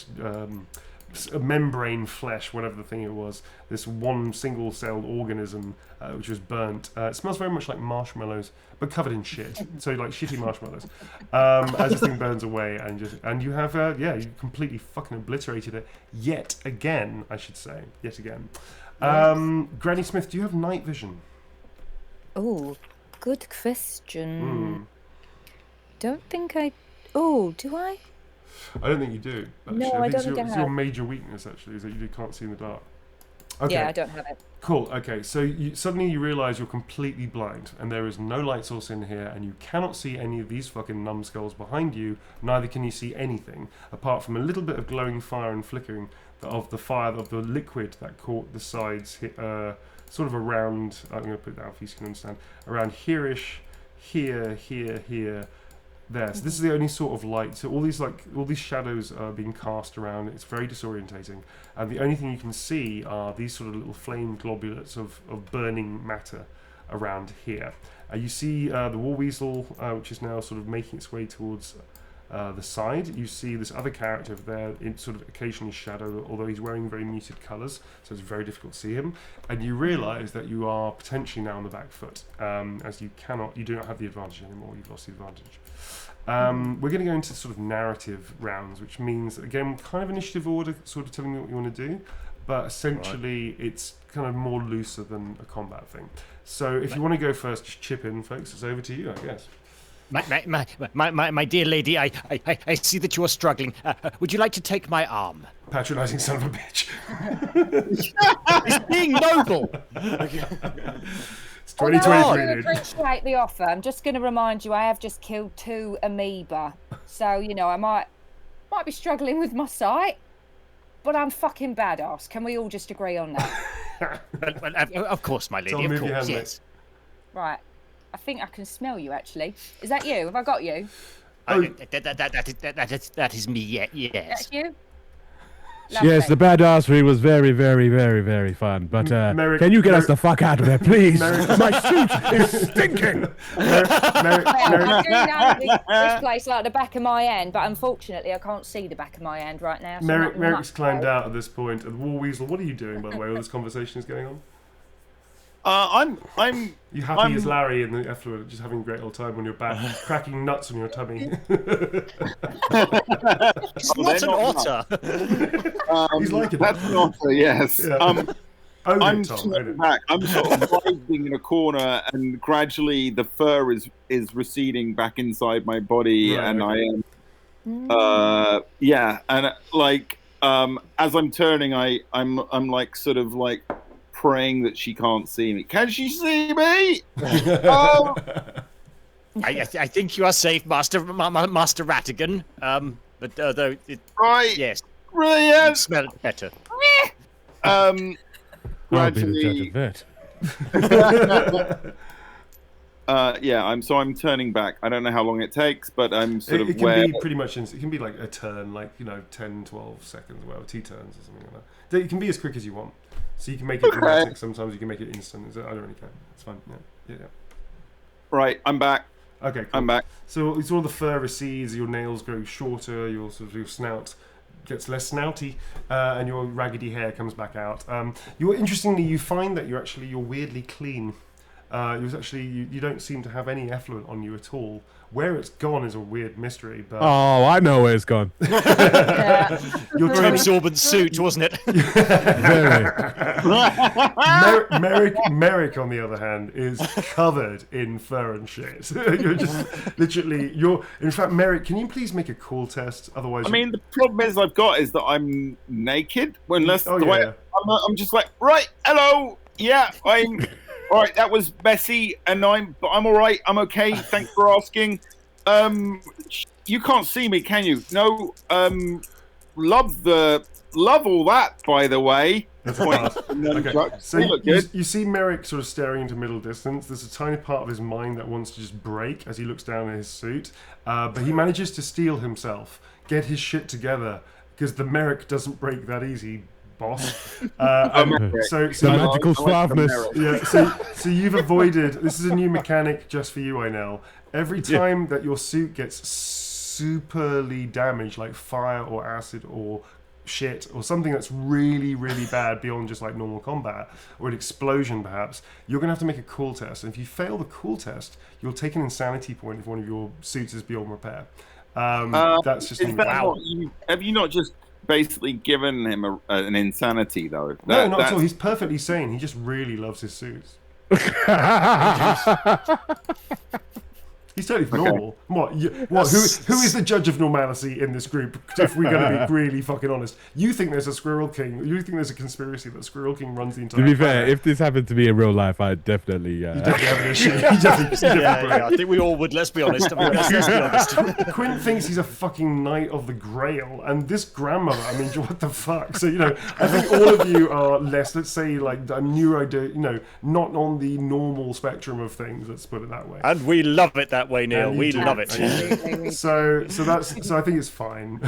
membrane flesh, whatever the thing it was, this one single-celled organism which was burnt. It smells very much like marshmallows, but covered in shit. So like shitty marshmallows. As this thing burns away, and you have you completely fucking obliterated it yet again. I should say yet again. Granny Smith, do you have night vision? Oh, good question. Don't think I... Oh, do I? I don't think you do. Actually. No, I don't think I it's have. your major weakness, actually, is that you can't see in the dark. Okay. Yeah, I don't have it. Cool. Okay, so suddenly you realise you're completely blind, and there is no light source in here, and you cannot see any of these fucking numbskulls behind you. Neither can you see anything apart from a little bit of glowing fire and flickering of the fire of the liquid that caught the sides, sort of around. I'm going to put it down for you so you can understand. Around here-ish, here, there. So this is the only sort of light. So all these shadows are being cast around. It's very disorientating, and the only thing you can see are these sort of little flame globulets of burning matter around here. You see the war weasel, which is now sort of making its way towards the side. You see this other character over there in sort of occasionally shadow, although he's wearing very muted colours, so it's very difficult to see him. And you realise that you are potentially now on the back foot, as you do not have the advantage anymore. You've lost the advantage. We're going to go into sort of narrative rounds, which means, again, kind of initiative order, sort of telling me what you want to do, but essentially it's kind of more looser than a combat thing. So if you want to go first, just chip in, folks. It's over to you, I guess. My dear lady, I see that you are struggling. Would you like to take my arm? Patronising son of a bitch. He's being noble. It's Although 2023, I do dude. appreciate the offer, I'm just going to remind you I have just killed 2 amoeba. So, I might Might be struggling with my sight, but I'm fucking badass. Can we all just agree on that? Well, of course, my lady, Tom, of move your course, hand, yes. Right. I think I can smell you, actually. Is that you? Have I got you? That is me, yes. That's you? Yes, the badassery was very, very, very, very fun. But Merrick- can you get us Merrick- the fuck out of there, please? Merrick- My suit is stinking. Merrick, Well, I do know this place like the back of my hand, but unfortunately I can't see the back of my hand right now. So not Merrick's much climbed help. out at this point. And War Weasel, what are you doing, by the way, while this conversation is going on? I'm You happy I'm- as Larry in the effluent, just having a great old time on your back, cracking nuts on your tummy. It's not an otter. He's like it. That's an otter, yes. Yeah. Own I'm it, Tom. Own sitting it. back. I'm sort of writhing in a corner, and gradually the fur is receding back inside my body, Right, and okay. I am, and like as I'm turning, I'm like sort of like praying that she can't see me. Can she see me? Oh, I think you are safe, Master Rattigan. But though, right, yes, brilliant. smell it better. I'll be the judge Gradually, of that. I'm turning back. I don't know how long it takes, but I'm sort It of can where. be pretty much, it can be like a turn, like, 10, 12 seconds, or whatever, 2 turns or something like that. It can be as quick as you want. So you can make it dramatic, sometimes you can make it instant. I don't really care. It's fine. Yeah. Right, I'm back. Okay, cool. I'm back. So it's all the fur recedes, your nails grow shorter, your snout gets less snouty, and your raggedy hair comes back out. Interestingly, you find that you're weirdly clean. You don't seem to have any effluent on you at all. Where it's gone is a weird mystery, but Oh, I know where it's gone. your Very absorbent suit, wasn't it? Very. Merrick, on the other hand, is covered in fur and shit. You're just literally. In fact, Merrick, can you please make a call test? Otherwise, I mean, the problem is that I'm naked. Unless Oh, the way yeah. I'm just like, right, hello, yeah, I'm. All right, that was messy, but I'm all right. I'm okay. Thanks for asking. You can't see me, can you? No. Love all that, by the way. That's a pass. Okay. So They look good. you see Merrick sort of staring into middle distance. There's a tiny part of his mind that wants to just break as he looks down at his suit, but he manages to steel himself, get his shit together, because the Merrick doesn't break that easy, boss. So The magical suaveness. yeah, so you've avoided. This is a new mechanic just for you, I know. Every time that your suit gets superly damaged, like fire or acid or shit or something that's really, really bad beyond just like normal combat, or an explosion perhaps, you're going to have to make a cool test. And if you fail the cool test, you'll take an insanity point if one of your suits is beyond repair. That's just Have you not just basically given him an insanity though? No, not at all. He's perfectly sane. He just really loves his suits. He's totally normal. What? Who is the judge of normality in this group? If we're going to be really fucking honest, you think there's a Squirrel King? You think there's a conspiracy that Squirrel King runs the entire? To be fair, planet? if this happened to me in real life, I'd definitely. You definitely have an issue. You definitely Yeah, I think we all would. Let's be honest. Let's be honest. Quinn thinks he's a fucking knight of the Grail, and this grandmother, I mean, what the fuck? So, I think all of you are less, let's say, like, not on the normal spectrum of things, let's put it that way. And we love it that way, Neil. And you We do. love it. Absolutely, we So I think it's fine.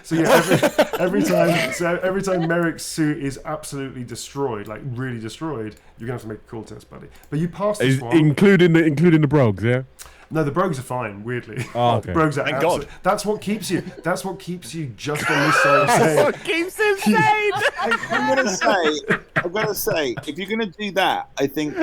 So yeah, every time Merrick's suit is absolutely destroyed, like really destroyed, you're gonna have to make a cool test, buddy. But you passed this one. Including the brogues, yeah? No, the brogues are fine. Weirdly, Oh, okay. The brogues are Thank absolute- God. That's what keeps you. That's what keeps you just on this side. Of keeps insane? I'm gonna say, if you're gonna do that, I think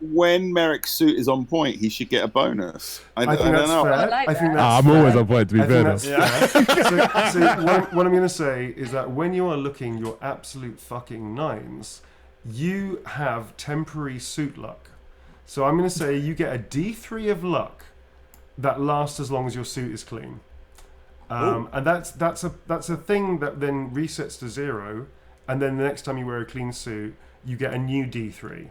when Merrick's suit is on point, he should get a bonus. I think don't that's know. fair. I like I think that. that's I'm fair. always on point, to be I fair. think though. that's fair. So what I'm going to say is that when you are looking your absolute fucking nines, you have temporary suit luck. So I'm going to say you get a D3 of luck that lasts as long as your suit is clean. And that's a thing that then resets to 0, and then the next time you wear a clean suit, you get a new D3.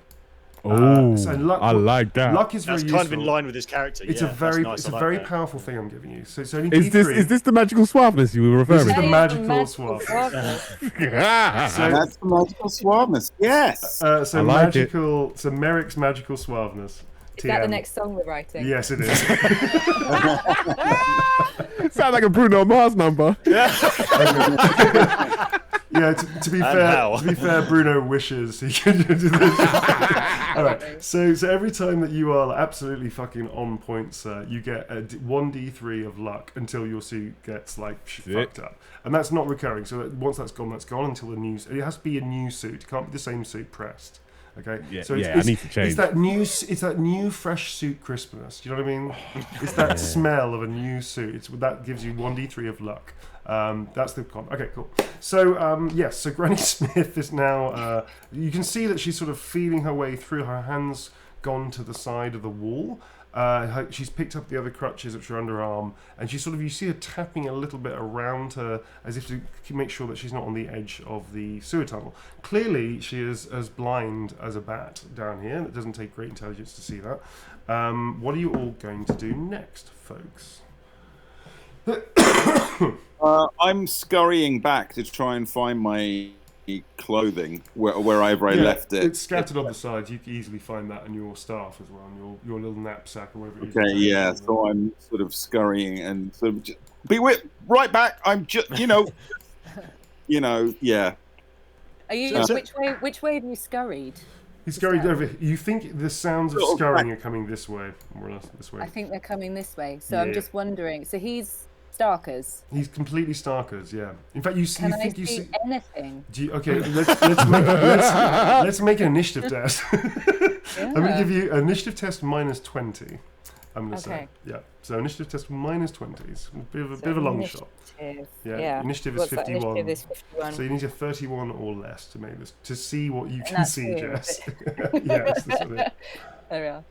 Oh, So luck, I like that. Luck is very That's useful. kind of in line with his character. It's yeah, a very, that's nice. it's I a like very that. powerful thing I'm giving you. So it's only Is D3. this the magical suaveness you were referring This is to? the Yeah, magical suaveness. So, That's the magical suaveness. Yes. So I like it. magical. So Merrick's magical suaveness. Is that the TM. next song we're writing? Yes, it is. sounds like a Bruno Mars number. Yeah, to be how? fair, Bruno wishes he could do this. All right, so every time that you are absolutely fucking on point, sir, you get a 1d3 of luck until your suit gets fucked up, and that's not recurring. So once that's gone until the new. It has to be a new suit. It can't be the same suit pressed. Okay. Yeah, so I need to change. It's that new fresh suit crispness. You know what I mean? It's that smell of a new suit. That gives you 1d3 of luck. That's the okay, cool. So yes, so Granny Smith is now. You can see that she's sort of feeling her way through. Her hands gone to the side of the wall. She's picked up the other crutches which are under her arm, and you see her tapping a little bit around her as if to make sure that she's not on the edge of the sewer tunnel. Clearly, she is as blind as a bat down here. It doesn't take great intelligence to see that. What are you all going to do next, folks? I'm scurrying back to try and find my clothing wherever I left it. It's scattered on the sides. You can easily find that in your staff as well, and your little knapsack or whatever it is. Okay, yeah. So I'm sort of scurrying and sort of right back. I'm just, yeah. Are you? Which way have you scurried? He's scurried over. You think the sounds of scurrying are coming this way, more or less this way? I think they're coming this way. So Yeah. I'm just wondering. So he's Starkers. He's completely Starkers, yeah. In fact, you Can I think you see see. anything? Okay, let's make an initiative test. I'm going to give you an initiative test minus 20. I'm going to say, yeah. So initiative test minus 20 is a bit of a long shot. Yeah. Initiative is 51. Initiative is 51. So you need a 31 or less to make this to see what you can see, Jess. Yes, this is it. There we are.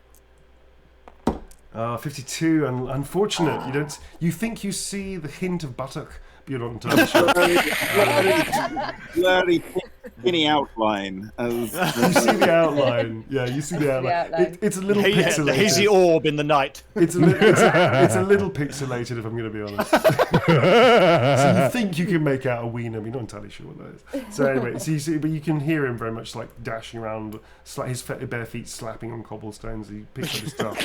52, and unfortunate. You think you see the hint of buttock, but you're not entirely sure. Blurry, skinny outline. You see the outline. Yeah, you see the outline. It's a little pixelated. The hazy orb in the night. It's a little pixelated, if I'm going to be honest. So you think you can make out a wiener, but you're not entirely sure what that is. So anyway, so you see, but you can hear him very much dashing around, his bare feet slapping on cobblestones. He picks up his stuff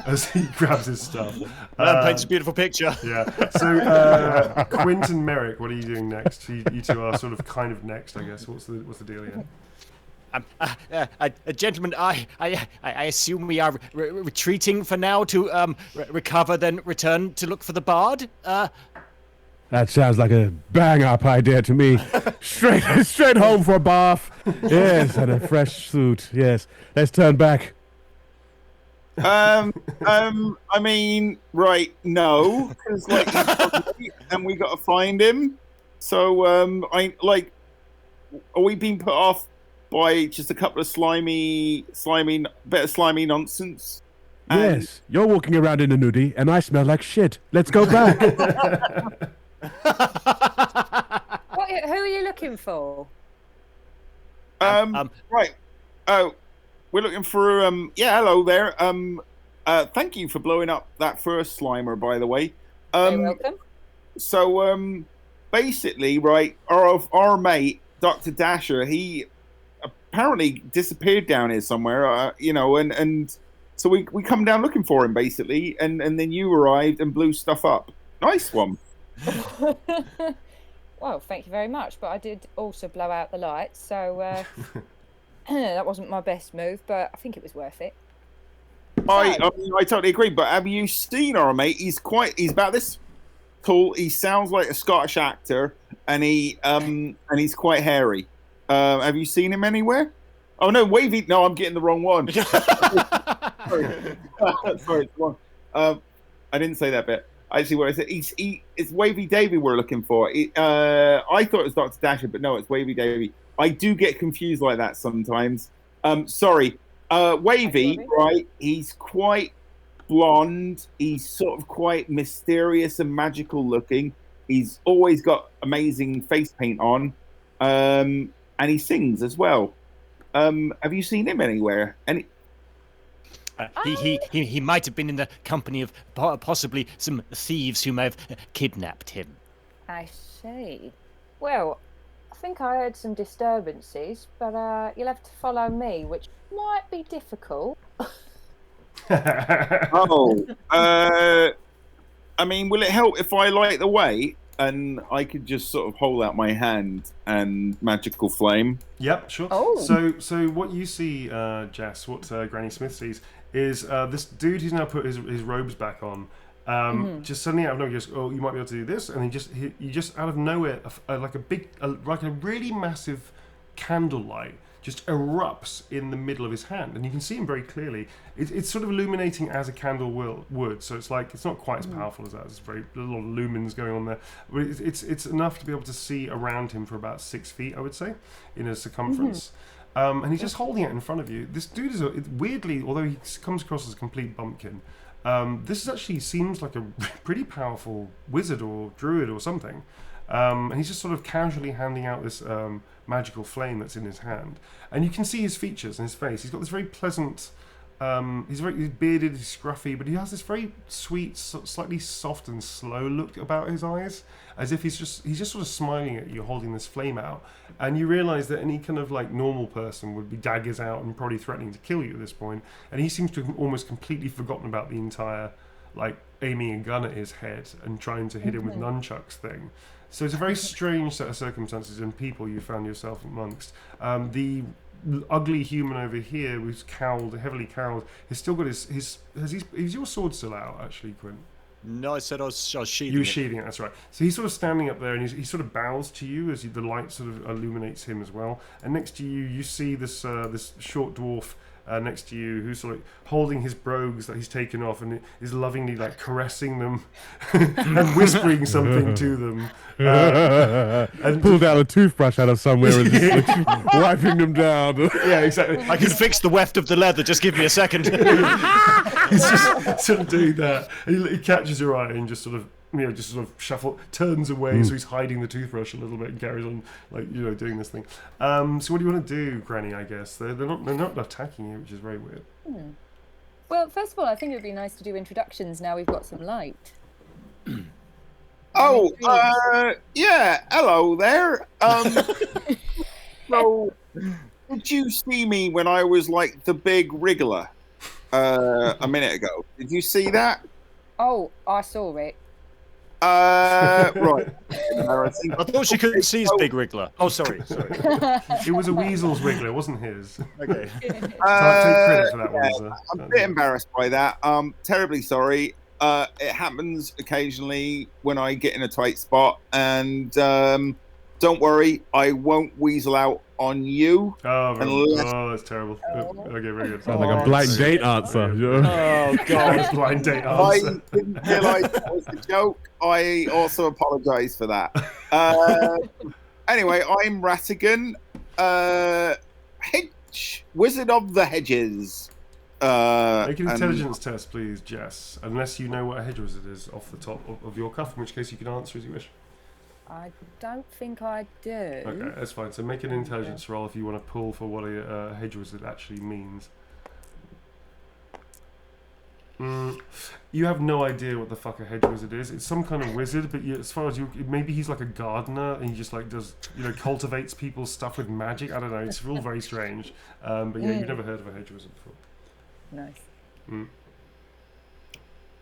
as he grabs his stuff. Paints a beautiful picture. Yeah. So Quint and Merrick, what are you doing next? You two are sort of kind of next, I guess. What's the deal here? Gentlemen, I assume we are retreating for now to recover, then return to look for the bard. That sounds like a bang-up idea to me. Straight home for a bath. Yes, and a fresh suit. Yes, let's turn back. I mean, right? No, because and we got to find him. So, are we being put off by just a couple of slimy nonsense? Yes, you're walking around in a nudie, and I smell like shit. Let's go back. Who are you looking for? Right. Oh, we're looking for yeah. Hello there. Thank you for blowing up that first Slimer, by the way. You're welcome. So, basically, right, our mate, Dr. Dasher, he apparently disappeared down here somewhere, and so we come down looking for him, basically, and then you arrived and blew stuff up. Nice one. Well, thank you very much, but I did also blow out the lights, so that wasn't my best move, but I think it was worth it. I totally agree, but have you seen our mate? He's about this tall. He sounds like a Scottish actor, and he's quite hairy. Have you seen him anywhere? Oh no, Wavy. No, I'm getting the wrong one. Sorry, it's wrong. I didn't say that bit. Actually, what I said, it's Wavy Davy we're looking for. I thought it was Dr. Dasher, but no, it's Wavy Davy. I do get confused like that sometimes. Sorry. Wavy, right? He's quite blonde. He's sort of quite mysterious and magical looking. He's always got amazing face paint on. And he sings as well. Have you seen him anywhere? He might have been in the company of possibly some thieves who may have kidnapped him. I see. Well, I think I heard some disturbances, but you'll have to follow me, which might be difficult. I mean, will it help if I light the way and I could just sort of hold out my hand and magical flame? Yep, sure. Oh. So what you see, Jess, what Granny Smith sees, is this dude who's now put his robes back on. Just suddenly out of nowhere, goes, "Oh, you might be able to do this," and he just out of nowhere, like a really massive candlelight just erupts in the middle of his hand, and you can see him very clearly. It's sort of illuminating as a candle would, so it's not quite as powerful as that. There's a lot of lumens going on there, but it's enough to be able to see around him for about 6 feet, I would say, in a circumference. And he's just holding it in front of you. This dude is weirdly, although he comes across as a complete bumpkin, this actually seems like a pretty powerful wizard or druid or something. And he's just sort of casually handing out this magical flame that's in his hand. And you can see his features and his face. He's got this very pleasant... he's bearded, he's scruffy, but he has this very sweet, slightly soft and slow look about his eyes, as if he's just sort of smiling at you, holding this flame out. And you realise that any kind of like normal person would be daggers out and probably threatening to kill you at this point. And he seems to have almost completely forgotten about the entire like aiming a gun at his head and trying to hit him with nunchucks thing. So it's a very strange set of circumstances and people you found yourself amongst. The ugly human over here, who's heavily cowled, has still got is your sword still out, actually, Quinn? No, I said I was sheathing it. You were sheathing it, that's right. So he's sort of standing up there, and he sort of bows to you as the light sort of illuminates him as well. And next to you, you see this short dwarf next to you, who's sort of holding his brogues that he's taken off and is lovingly like caressing them and whispering something to them. And pulled out a toothbrush out of somewhere and just wiping them down. Yeah, exactly. I can fix the weft of the leather. Just give me a second. He's just sort of doing that. He catches your eye and just sort of turns away, so he's hiding the toothbrush a little bit and carries on, doing this thing. So what do you want to do, Granny? I guess they're not attacking you, which is very weird. Well, first of all, I think it would be nice to do introductions now we've got some light. Yeah, hello there. So, did you see me when I was like the big wriggler a minute ago? Did you see that? Oh, I saw it. Right. I thought you couldn't see his big wriggler. Oh, sorry. It was a weasel's wriggler, it wasn't his. Okay. Can't take credit for that one, sir. I'm a bit embarrassed by that. Terribly sorry. It happens occasionally when I get in a tight spot, and don't worry, I won't weasel out on you. Oh, that's terrible. Okay, very good. Sounds like a blind date answer. Oh, God. Blind date answer. I didn't realise that was a joke. I also apologise for that. Anyway, I'm Ratigan, Wizard of the Hedges. Make an intelligence test, please, Jess. Unless you know what a hedge wizard is off the top of your cuff, in which case you can answer as you wish. I don't think I do. Okay, that's fine. So make an intelligence roll if you want to pull for what a hedge wizard actually means. You have no idea what the fuck a hedge wizard is. It's some kind of wizard, but as far as maybe he's like a gardener and he just like does, cultivates people's stuff with magic. I don't know. It's all very strange. But yeah, you've never heard of a hedge wizard before. Nice.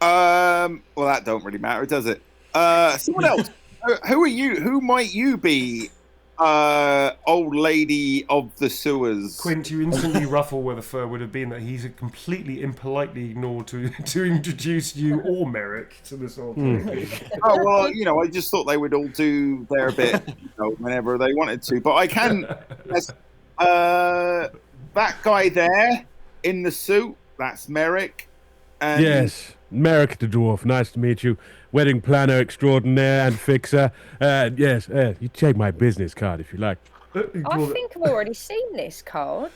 Well, that don't really matter, does it? Someone else. Who are you? Who might you be? Old lady of the sewers. Quint, you instantly ruffle where the fur would have been that he's completely impolitely ignored to introduce you or Merrick to this whole thing. Oh, well, I just thought they would all do their bit whenever they wanted to. But I can... Yes, that guy there in the suit, that's Merrick. And yes, Merrick the dwarf. Nice to meet you. Wedding planner extraordinaire and fixer. Yes, you take my business card if you like. I think I've already seen this card.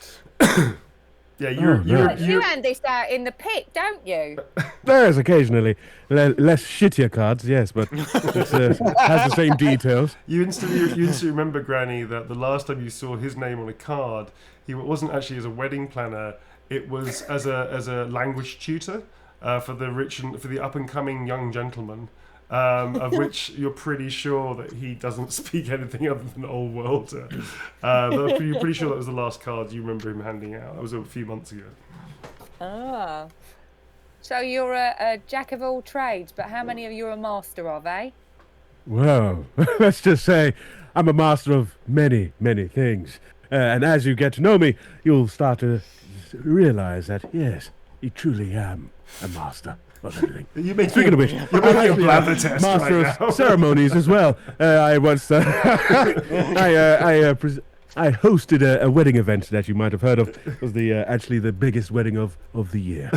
Yeah, You hand this out in the pit, don't you? There's occasionally less shittier cards, yes, but it has the same details. You instantly remember, Granny, that the last time you saw his name on a card, he wasn't actually as a wedding planner. It was as a language tutor for the rich and for the up and coming young gentleman. Of which you're pretty sure that he doesn't speak anything other than Old Worlder. You're pretty sure that was the last card you remember him handing out. That was a few months ago. Ah. So you're a jack of all trades, but how many of you are a master of, eh? Well, let's just say I'm a master of many, many things. And as you get to know me, you'll start to realize that, yes, I truly am a master. Speaking of which, you're making a blather test master right now. of ceremonies as well. I once I hosted a wedding event that you might have heard of. It was actually the biggest wedding of the year.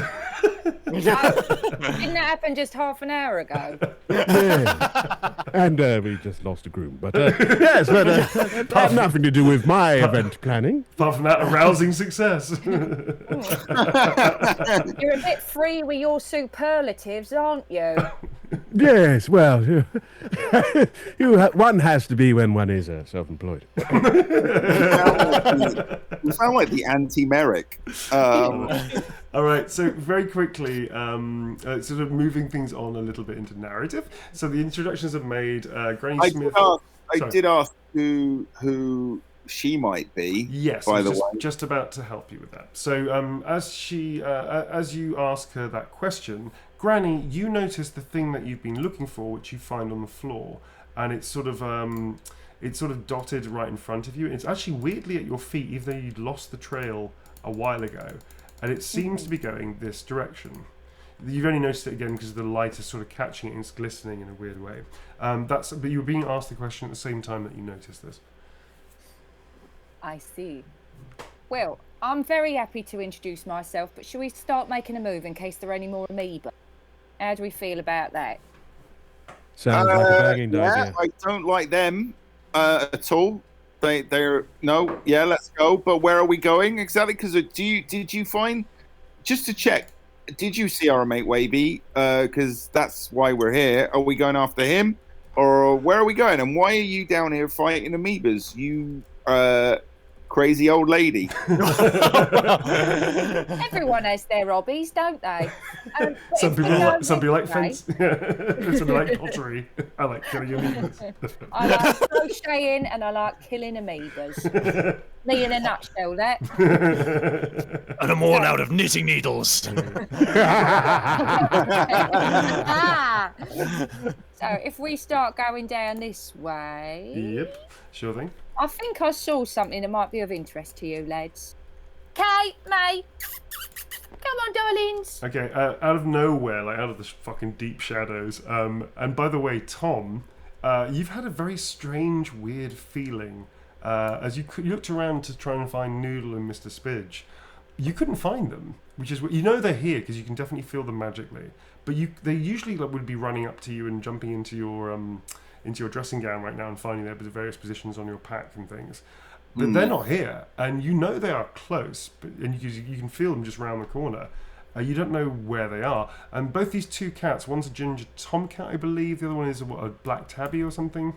Didn't that happen just half an hour ago? Yeah. And we just lost a groom. But yes, but it had nothing to do with my event planning. Apart from that, a rousing success. You're a bit free with your superlatives, aren't you? Yes, well, one has to be when one is self-employed. You sound like the anti-Merrick. All right, so very quickly, sort of moving things on a little bit into narrative. So the introductions have made Granny Smith. I did ask who she might be. Yes, by I the was way. just about to help you with that. So as you ask her that question, Granny, you notice the thing that you've been looking for, which you find on the floor, and it's sort of dotted right in front of you. It's actually weirdly at your feet, even though you'd lost the trail a while ago. And it seems to be going this direction. You've only noticed it again because the light is sort of catching it and it's glistening in a weird way. But you were being asked the question at the same time that you noticed this. I see. Well, I'm very happy to introduce myself, but shall we start making a move in case there are any more amoeba? How do we feel about that? Sounds like a banging idea. I don't like them at all. They're no, yeah, let's go. But where are we going exactly? Because did you find, just to check, did you see our mate Wavy? Because that's why we're here. Are we going after him, or where are we going? And why are you down here fighting amoebas? You crazy old lady. Everyone has their hobbies, don't they? Some people like fence. Some like pottery. I like killing amoebas. I like crocheting and I like killing amoebas. Me in a nutshell, that. And I'm worn out of knitting needles. So if we start going down this way... Yep, sure thing. I think I saw something that might be of interest to you, lads. Kate, May, come on, darlings. Okay, out of nowhere, like out of the fucking deep shadows. And by the way, Tom, you've had a very strange, weird feeling as you looked around to try and find Noodle and Mr. Spidge. You couldn't find them, which is you know they're here because you can definitely feel them magically. But they usually would be running up to you and jumping into your dressing gown right now and finding their various positions on your pack and things. But they're not here, and you know they are close, and you can feel them just round the corner. You don't know where they are. And both these two cats, one's a ginger tomcat, I believe, the other one is a black tabby or something.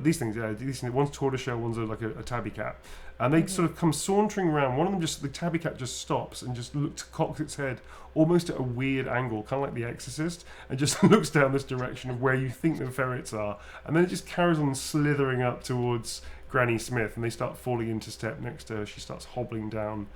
These things, one's tortoiseshell, one's a tabby cat. And they sort of come sauntering around. One of them the tabby cat just stops and just cocks its head almost at a weird angle, kind of like The Exorcist, and just looks down this direction of where you think the ferrets are. And then it just carries on slithering up towards Granny Smith, and they start falling into step next to her. She starts hobbling down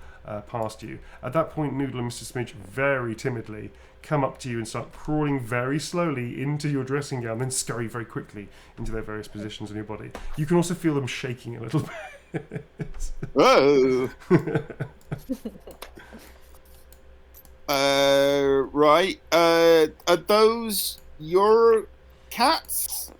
past you. At that point, Noodle and Mr. Smidge very timidly come up to you and start crawling very slowly into your dressing gown, then scurry very quickly into their various positions on your body. You can also feel them shaking a little bit. Whoa. Right. Are those your cats?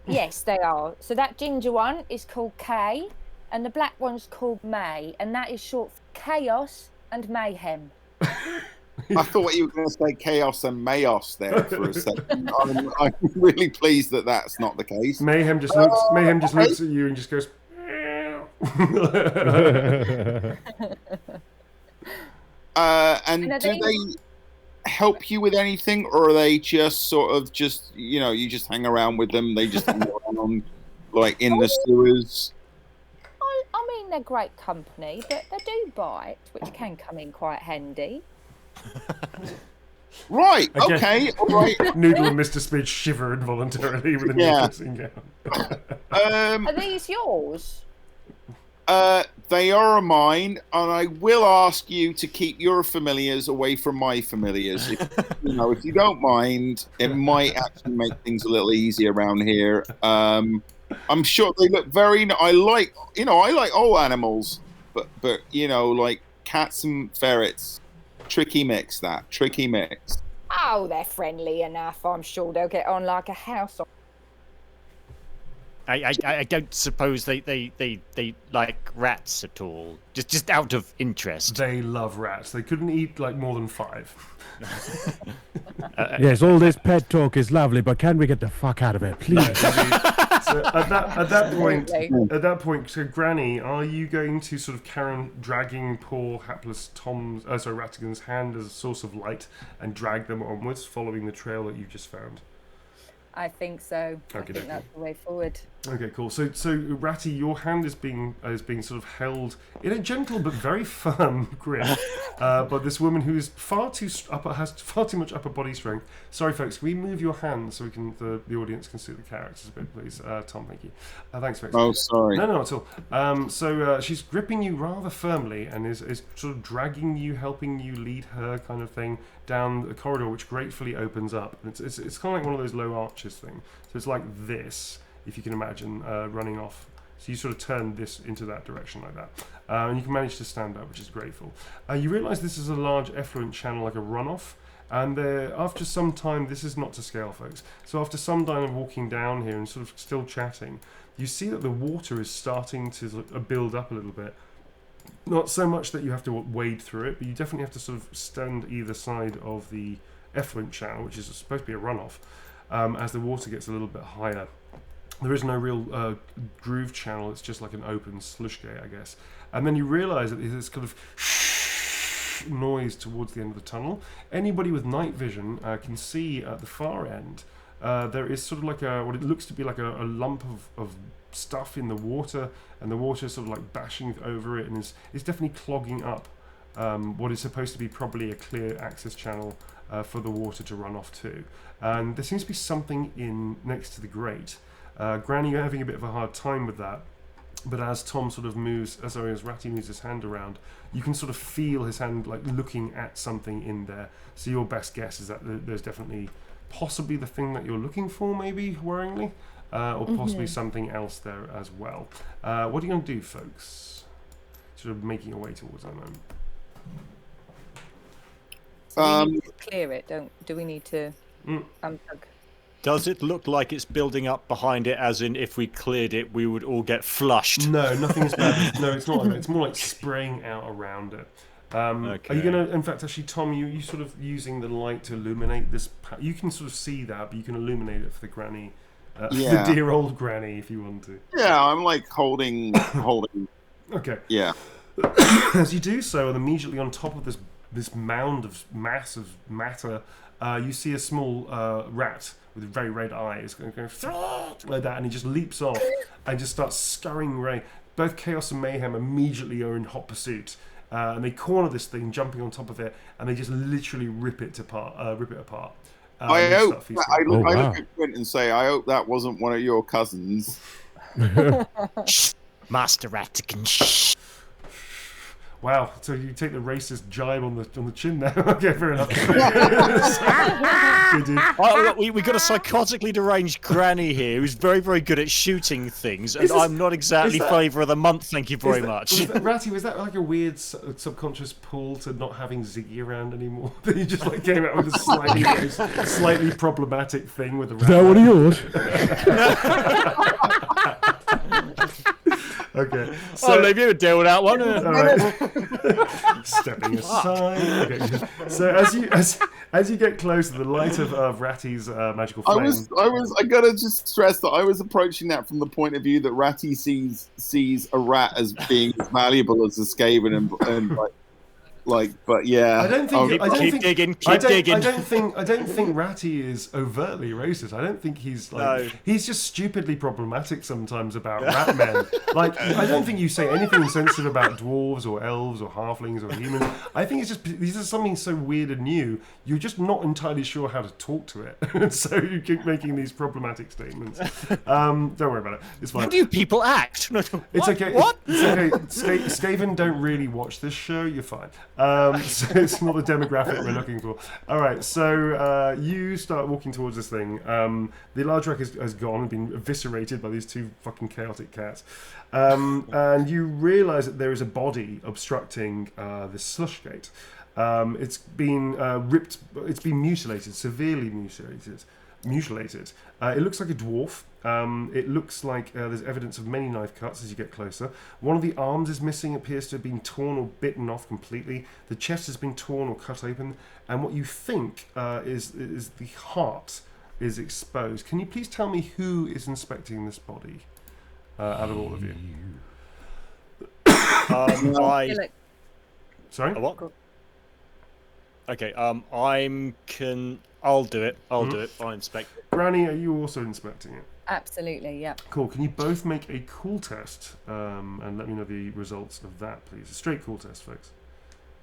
Yes, they are. So that ginger one is called Kay, and the black one's called May, and that is short for chaos and mayhem. I thought you were going to say chaos and mayos there for a second. I'm really pleased that that's not the case. Mayhem just looks at you and just goes. And And are do they- they help you with anything, or are they just sort of just, you know, you just hang around with them? They just hang around like in the sewers. I mean, they're great company, but they do bite, which can come in quite handy. Right. Again. Okay. All right. Noodle and Mr. Spidge shiver involuntarily with a new Yeah. dressing gown. Are these yours? They are mine, and I will ask you to keep your familiars away from my familiars. If, you know, if you don't mind, it might actually make things a little easier around here. I'm sure they look very. I like all animals, but you know, like cats and ferrets. Tricky mix. Oh, they're friendly enough. I'm sure they'll get on like a house. I don't suppose they like rats at all. Just out of interest. They love rats. They couldn't eat like more than 5. Yes, all this pet talk is lovely, but can we get the fuck out of it, please? So at that Absolutely. point, so Granny, are you going to sort of carry on dragging poor hapless Ratigan's hand as a source of light and drag them onwards, following the trail that you've just found? I think so. I Okay, think that's the way forward. Okay, cool. So Ratty, your hand is being sort of held in a gentle but very firm grip by this woman who is has far too much upper body strength. Sorry, folks, can we move your hands so we can the audience can see the characters a bit, please? Tom, thank you. Thanks, folks. Oh, sorry. No, not at all. So she's gripping you rather firmly and is sort of dragging you, helping you lead her kind of thing down the corridor, which gratefully opens up. It's kind of like one of those low arches thing. So it's like this, if you can imagine, running off. So you sort of turn this into that direction like that. And you can manage to stand up, which is grateful. You realise this is a large effluent channel, like a runoff. And after some time, this is not to scale, folks. So after some time of walking down here and sort of still chatting, you see that the water is starting to build up a little bit. Not so much that you have to wade through it, but you definitely have to sort of stand either side of the effluent channel, which is supposed to be a runoff, as the water gets a little bit higher. There is no real groove channel, it's just like an open slush gate, I guess. And then you realise that there's this kind of noise towards the end of the tunnel. Anybody with night vision can see at the far end there is sort of like what it looks to be like a lump of stuff in the water, and the water is sort of like bashing over it and is definitely clogging up what is supposed to be probably a clear access channel for the water to run off to. And there seems to be something in next to the grate. Granny, you're having a bit of a hard time with that, but as Tom sort of as Ratty moves his hand around, you can sort of feel his hand like looking at something in there. So your best guess is that there's definitely possibly the thing that you're looking for, maybe worryingly, or possibly something else there as well. What are you going to do, folks? Sort of making your way towards that moment. So we need to clear it, do we need to unplug? Does it look like it's building up behind it, as in if we cleared it, we would all get flushed? No, nothing is bad. No, it's not like that. It's more like spraying out around it. Okay. Are you going to, in fact, actually, Tom, you sort of using the light to illuminate this? You can sort of see that, but you can illuminate it for the granny, Yeah. the dear old granny, if you want to. Yeah, I'm like holding. Okay. Yeah. As you do so, and immediately on top of this mound of mass of matter, you see a small rat with very red eyes going like that, and he just leaps off and just starts scurrying away. Both Chaos and Mayhem immediately are in hot pursuit, and they corner this thing, jumping on top of it, and they just literally rip it apart. I hope. I Oh, wow. look at Quint and say, I hope that wasn't one of your cousins. Master Ratigan, shh. Wow, so you take the racist jibe on the chin there. Okay, fair enough. Good dude. Oh, we got a psychotically deranged granny here who's very, very good at shooting things, and Is this- I'm not exactly is that- flavour of the month, thank you very Is that- much. Ratty, was that like a weird subconscious pull to not having Ziggy around anymore? That you just like came out with a slightly problematic thing with the rat? Is that one of yours? Okay. So, I'll leave you to deal with that one. All right. Stepping aside. Okay. So as you get closer, the light of Ratty's magical flame. I gotta just stress that I was approaching that from the point of view that Ratty sees a rat as being as valuable as a Skaven and like, But yeah. I don't think. Keep digging. Keep digging. I don't think Ratty is overtly racist. I don't think he's like. No. He's just stupidly problematic sometimes about rat men. Like, I don't think you say anything insensitive about dwarves or elves or halflings or humans. I think it's just these are something so weird and new. You're just not entirely sure how to talk to it, so you keep making these problematic statements. Don't worry about it. It's fine. How do you people act? It's okay. What? It's okay. Skaven don't really watch this show. You're fine. So it's not the demographic we're looking for. All right. So you start walking towards this thing. The large wreck has gone and been eviscerated by these two fucking chaotic cats. And you realise that there is a body obstructing this slush gate. It's been ripped. It's been mutilated, severely mutilated. It looks like a dwarf. It looks like there's evidence of many knife cuts as you get closer. One of the arms is missing, appears to have been torn or bitten off completely. The chest has been torn or cut open, and what you think is the heart is exposed. Can you please tell me who is inspecting this body out of all of you? Sorry? What? Okay, I'll do it. I'll do it. I'll inspect it. Granny, are you also inspecting it? Absolutely, yeah. Cool. Can you both make a cool test and let me know the results of that, please? A straight cool test, folks.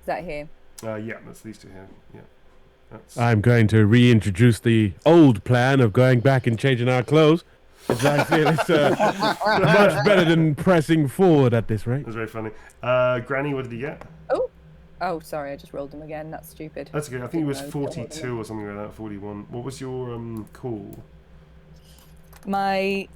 Is that here? Yeah, that's these two here. Yeah. I'm going to reintroduce the old plan of going back and changing our clothes. As I feel it's much better than pressing forward at this rate. That's very funny. Granny, what did you get? Oh, sorry, I just rolled them again. That's stupid. That's okay. I think it was 42 or something like that, 41. What was your cool? Hang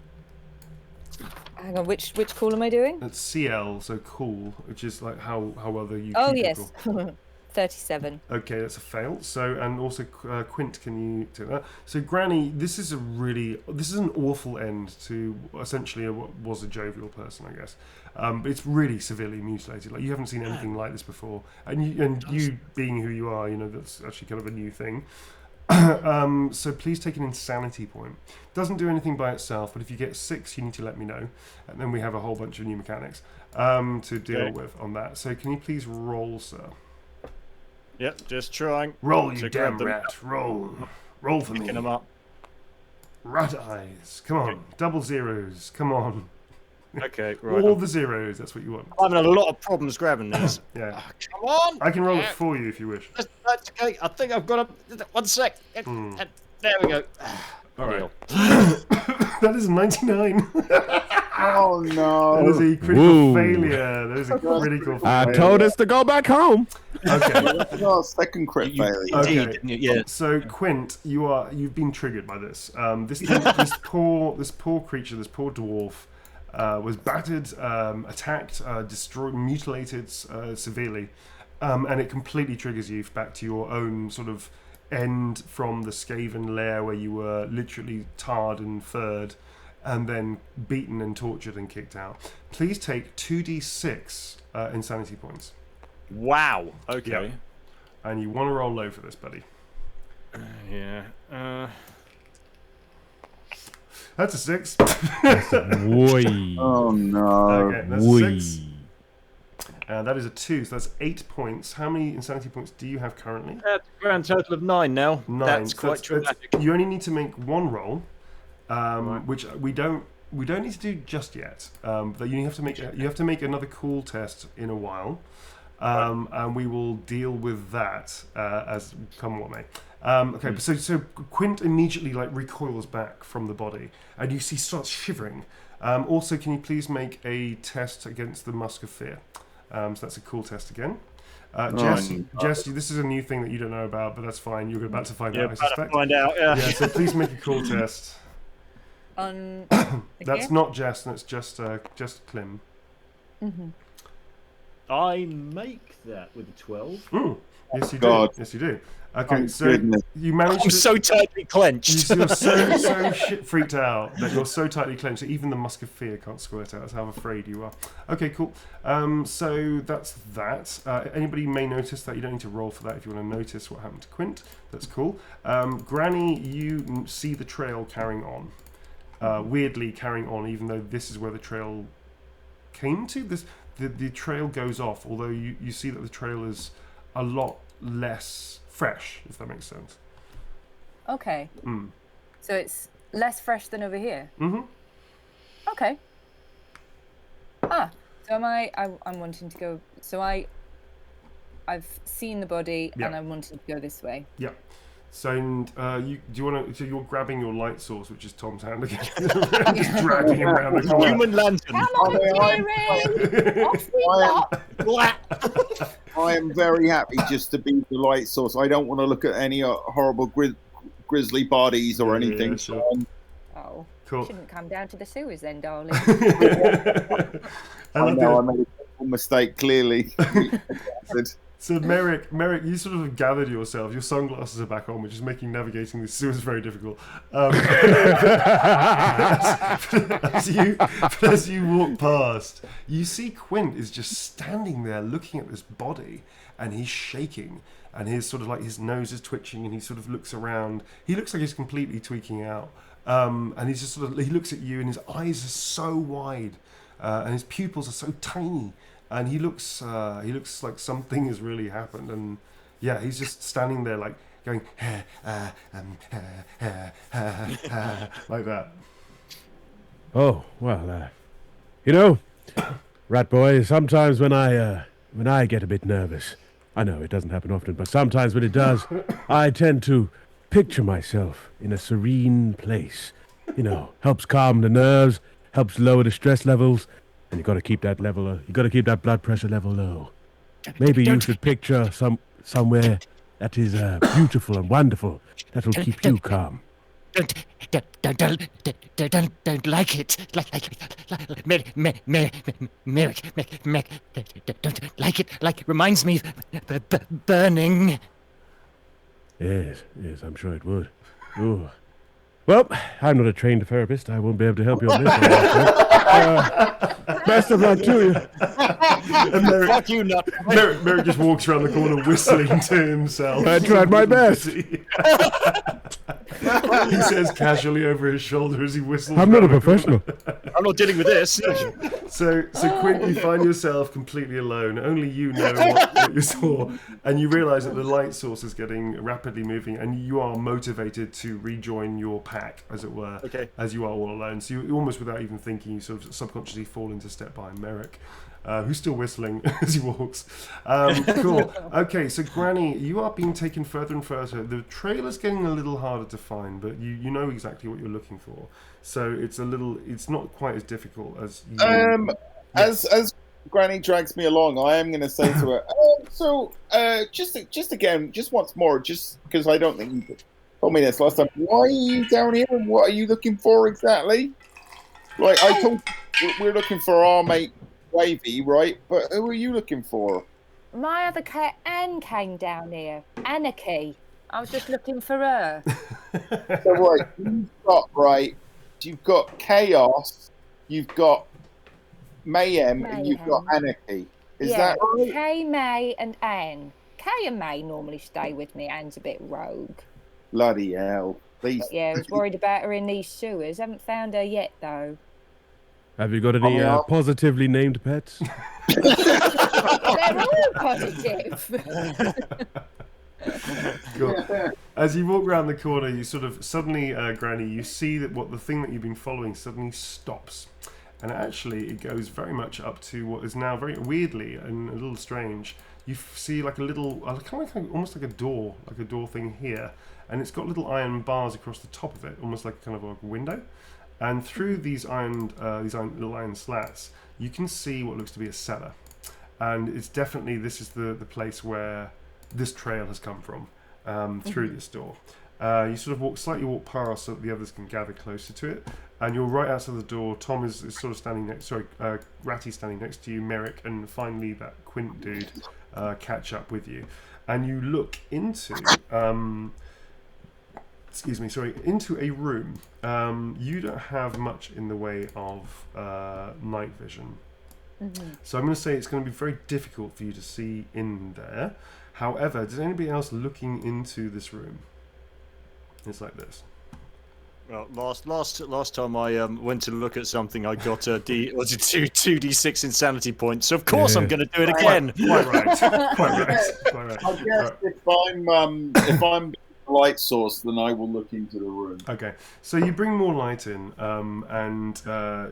on, which call am I doing? It's CL, so cool, which is like how well you Oh, keep yes. your cool. 37. Okay, that's a fail. So, and also Quint, can you take that? So, Granny, this is an awful end to essentially what was a jovial person, I guess. But it's really severely mutilated. Like, you haven't seen anything like this before, and you being who you are, that's actually kind of a new thing. So please take an insanity point. Doesn't do anything by itself, but if you get 6, you need to let me know, and then we have a whole bunch of new mechanics to deal with on that. So can you please roll, sir? Yep, just trying. Roll, you damn rat. Roll for me. Picking them up. Rat eyes. Come on. Double zeros. Come on. Okay, right. All the zeros. That's what you want. I'm having a lot of problems grabbing these. Yeah. Come on. I can roll it for you if you wish. That's okay. I think I've got a... 1 sec. There we go. All right. That is 99. Oh no! That is a critical failure. That is a critical failure. I told us to go back home. Okay. Oh, second crit failure. Okay. Yeah. So Quint, you've been triggered by this. This poor creature, this poor dwarf, was battered, attacked, destroyed, mutilated severely, and it completely triggers you back to your own sort of end from the Skaven lair where you were literally tarred and furred, and then beaten and tortured and kicked out. Please take 2d6 insanity points. Wow. Okay. Yeah. And you want to roll low for this, buddy. Yeah. That's a 6. Boy. Oh no! Okay, that's a 6. That is a 2, so that's 8 points. How many insanity points do you have currently? That's a grand total of 9 now. 9. That's So quite dramatic. you only need to make one roll, which we don't need to do just yet. But you have to make another cool test in a while, and we will deal with that as come what may. Okay, so Quint immediately recoils back from the body, and you see starts shivering. Also, can you please make a test against the Musk of Fear? So that's a cool test again. Jess, this is a new thing that you don't know about, but that's fine. You're about to find out, I suspect. Find out, yeah. So please make a cool test. That's not Jess, that's just Klim. Mm-hmm. I make that with a 12. Yes, you God. do. Yes, you do. Okay, so goodness. you managed I'm so tightly clenched. You're so shit freaked out that you're so tightly clenched that even the Musk of Fear can't squirt out. That's how afraid you are. Okay, cool. So that's that. Anybody may notice that. You don't need to roll for that if you want to notice what happened to Quint. That's cool. Granny, you see the trail carrying on. Weirdly carrying on, even though this is where the trail came to. The trail goes off, although you see that the trail is a lot less fresh, if that makes sense. Okay. So it's less fresh than over here. Okay. So I'm wanting to go. So I've seen the body and I'm wanting to go this way. Yeah. So and do you want to? So you're grabbing your light source, which is Tom's hand again, just dragging him around the corner. Human lantern. Come on, dearie! Off we go! I am very happy just to be the light source. I don't want to look at any horrible grisly bodies or anything. Yeah, sure. Oh, Cool. shouldn't come down to the sewers then, darling. I know I made a mistake, clearly. So Merrick, you sort of gathered yourself. Your sunglasses are back on, which is making navigating the sewers very difficult. As you walk past, you see Quint is just standing there looking at this body, and he's shaking, and his sort of like his nose is twitching, and he sort of looks around. He looks like he's completely tweaking out, and he's just sort of, he looks at you, and his eyes are so wide, and his pupils are so tiny. And he looks like something has really happened, and yeah, he's just standing there like going like that. Oh well, Rat Boy. Sometimes when I get a bit nervous, I know it doesn't happen often, but sometimes when it does, I tend to picture myself in a serene place. Helps calm the nerves, helps lower the stress levels. And you got to keep that level. You got to keep that blood pressure level low. Maybe you should picture somewhere that is beautiful and wonderful. That will keep you calm. Don't like it. Merrick, don't like it. Like reminds me of burning. Yes, I'm sure it would. Ooh. Well, I'm not a trained therapist. I won't be able to help you on this one. Best of luck to you. And Merrick just walks around the corner whistling to himself. I tried my best. He says casually over his shoulder as he whistles. I'm not a professional. I'm not dealing with this. So Quint, you find yourself completely alone. Only you know what you saw, and you realise that the light source is getting rapidly moving, and you are motivated to rejoin your pack, as it were, as you are all alone. So you almost, without even thinking, you sort of subconsciously fall into step behind Merrick, who's still whistling as he walks. Cool. Okay, so Granny, you are being taken further and further. The trail is getting a little harder to find, but you know exactly what you're looking for. So it's not quite as difficult as you... As Granny drags me along, I am going to say to her, just again, just once more, just because I don't think you told me this last time, why are you down here and what are you looking for exactly? Like, I told you, we're looking for our mate Wavy, right? But who are you looking for? My other cat, Anne, came down here. Anarchy. I was just looking for her. So, you've got Chaos, you've got Mayhem, and you've got Anarchy. Is that right? Kay, May, and Anne. Kay and May normally stay with me. Anne's a bit rogue. Bloody hell. These... Yeah, I was worried about her in these sewers. Haven't found her yet, though. Have you got any positively named pets? They're all positive. Cool. As you walk around the corner, you sort of suddenly, Granny, you see that the thing that you've been following suddenly stops, and actually it goes very much up to what is now very weirdly and a little strange. You see like a little, kind of almost like a door thing here, and it's got little iron bars across the top of it, almost like kind of like a window. And through these little iron slats, you can see what looks to be a cellar, and it's definitely this is the place where this trail has come from, through this door. You sort of slightly walk past so that the others can gather closer to it, and you're right outside the door. Tom is sort of standing next. Ratty's standing next to you, Merrick, and finally that Quint dude catch up with you, and you look into into a room. You don't have much in the way of night vision. So I'm going to say it's going to be very difficult for you to see in there. However, does anybody else looking into this room? It's like this. Well, last time I went to look at something, I got a 2d6 insanity points. So of course I'm going to do it again. Quite right. Quite right. I guess if I'm the light source, then I will look into the room. Okay, so you bring more light in, and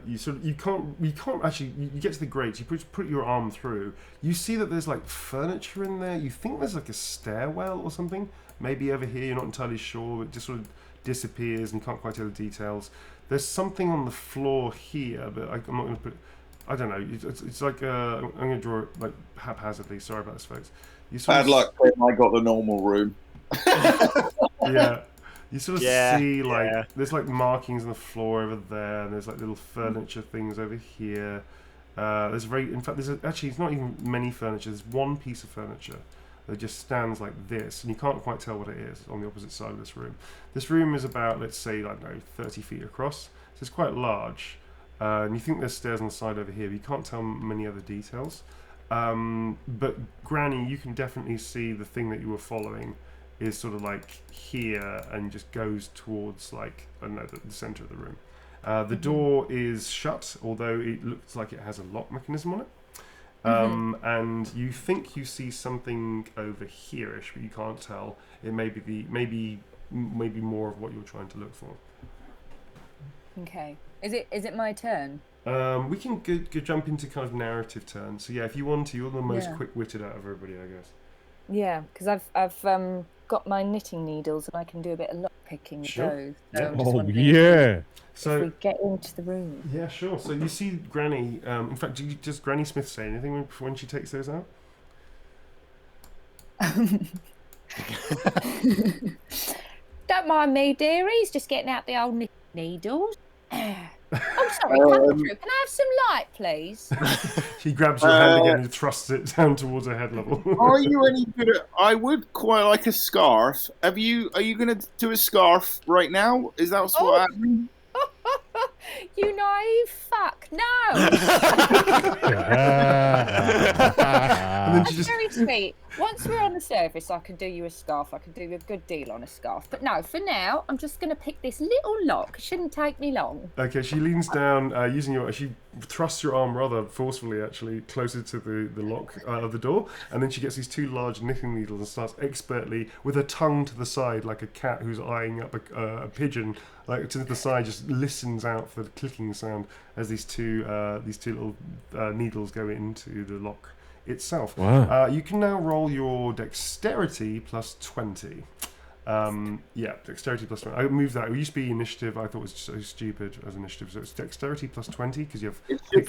you can't actually you get to the grates. You put your arm through. You see that there's like furniture in there. You think there's like a stairwell or something. Maybe over here. You're not entirely sure. It just sort of disappears and you can't quite tell the details. There's something on the floor here, but I'm not going to put. I don't know. It's like I'm going to draw it like haphazardly. Sorry about this, folks. Bad luck. I got the normal room. Yeah, you sort of see like there's like markings on the floor over there, and there's like little furniture things over here. There's actually it's not even many furniture. There's one piece of furniture that just stands like this, and you can't quite tell what it is on the opposite side of this room. This room is about, let's say, I don't know, 30 feet across, so it's quite large. And you think there's stairs on the side over here, but you can't tell many other details. But Granny, you can definitely see the thing that you were following is sort of like here and just goes towards like, I don't know, the center of the room. The door is shut, although it looks like it has a lock mechanism on it. And you think you see something over here-ish, but you can't tell. It may be maybe more of what you're trying to look for. Okay. Is it my turn? We can go jump into kind of narrative turn. So yeah, if you want to, you're the most quick-witted out of everybody, I guess. Yeah, because I've got my knitting needles and I can do a bit of lock picking with those. So I'm just wondering So if we get into the room. Yeah, sure. So you see Granny. In fact, does Granny Smith say anything when she takes those out? Don't mind me, dearie. He's just getting out the old knitting needles. I'm sorry, come through. Can I have some light, please? She grabs your hand again and thrusts it down towards her head level. Are you any good at... I would quite like a scarf. Are you going to do a scarf right now? Is that what's happening? You naive fuck. No. That's very sweet. Once we're on the surface, I can do you a scarf. I can do you a good deal on a scarf. But no, for now, I'm just going to pick this little lock. It shouldn't take me long. Okay, she leans down, she thrusts your arm rather forcefully, actually, closer to the lock of the door, and then she gets these two large knitting needles and starts expertly, with her tongue to the side, like a cat who's eyeing up a pigeon, like to the side, just listens out for the clicking sound as these two little needles go into the lock itself. Wow. You can now roll your dexterity plus 20. Dexterity plus 20. I moved that. It used to be initiative. I thought it was so stupid as initiative. So it's dexterity plus 20 because you have. It should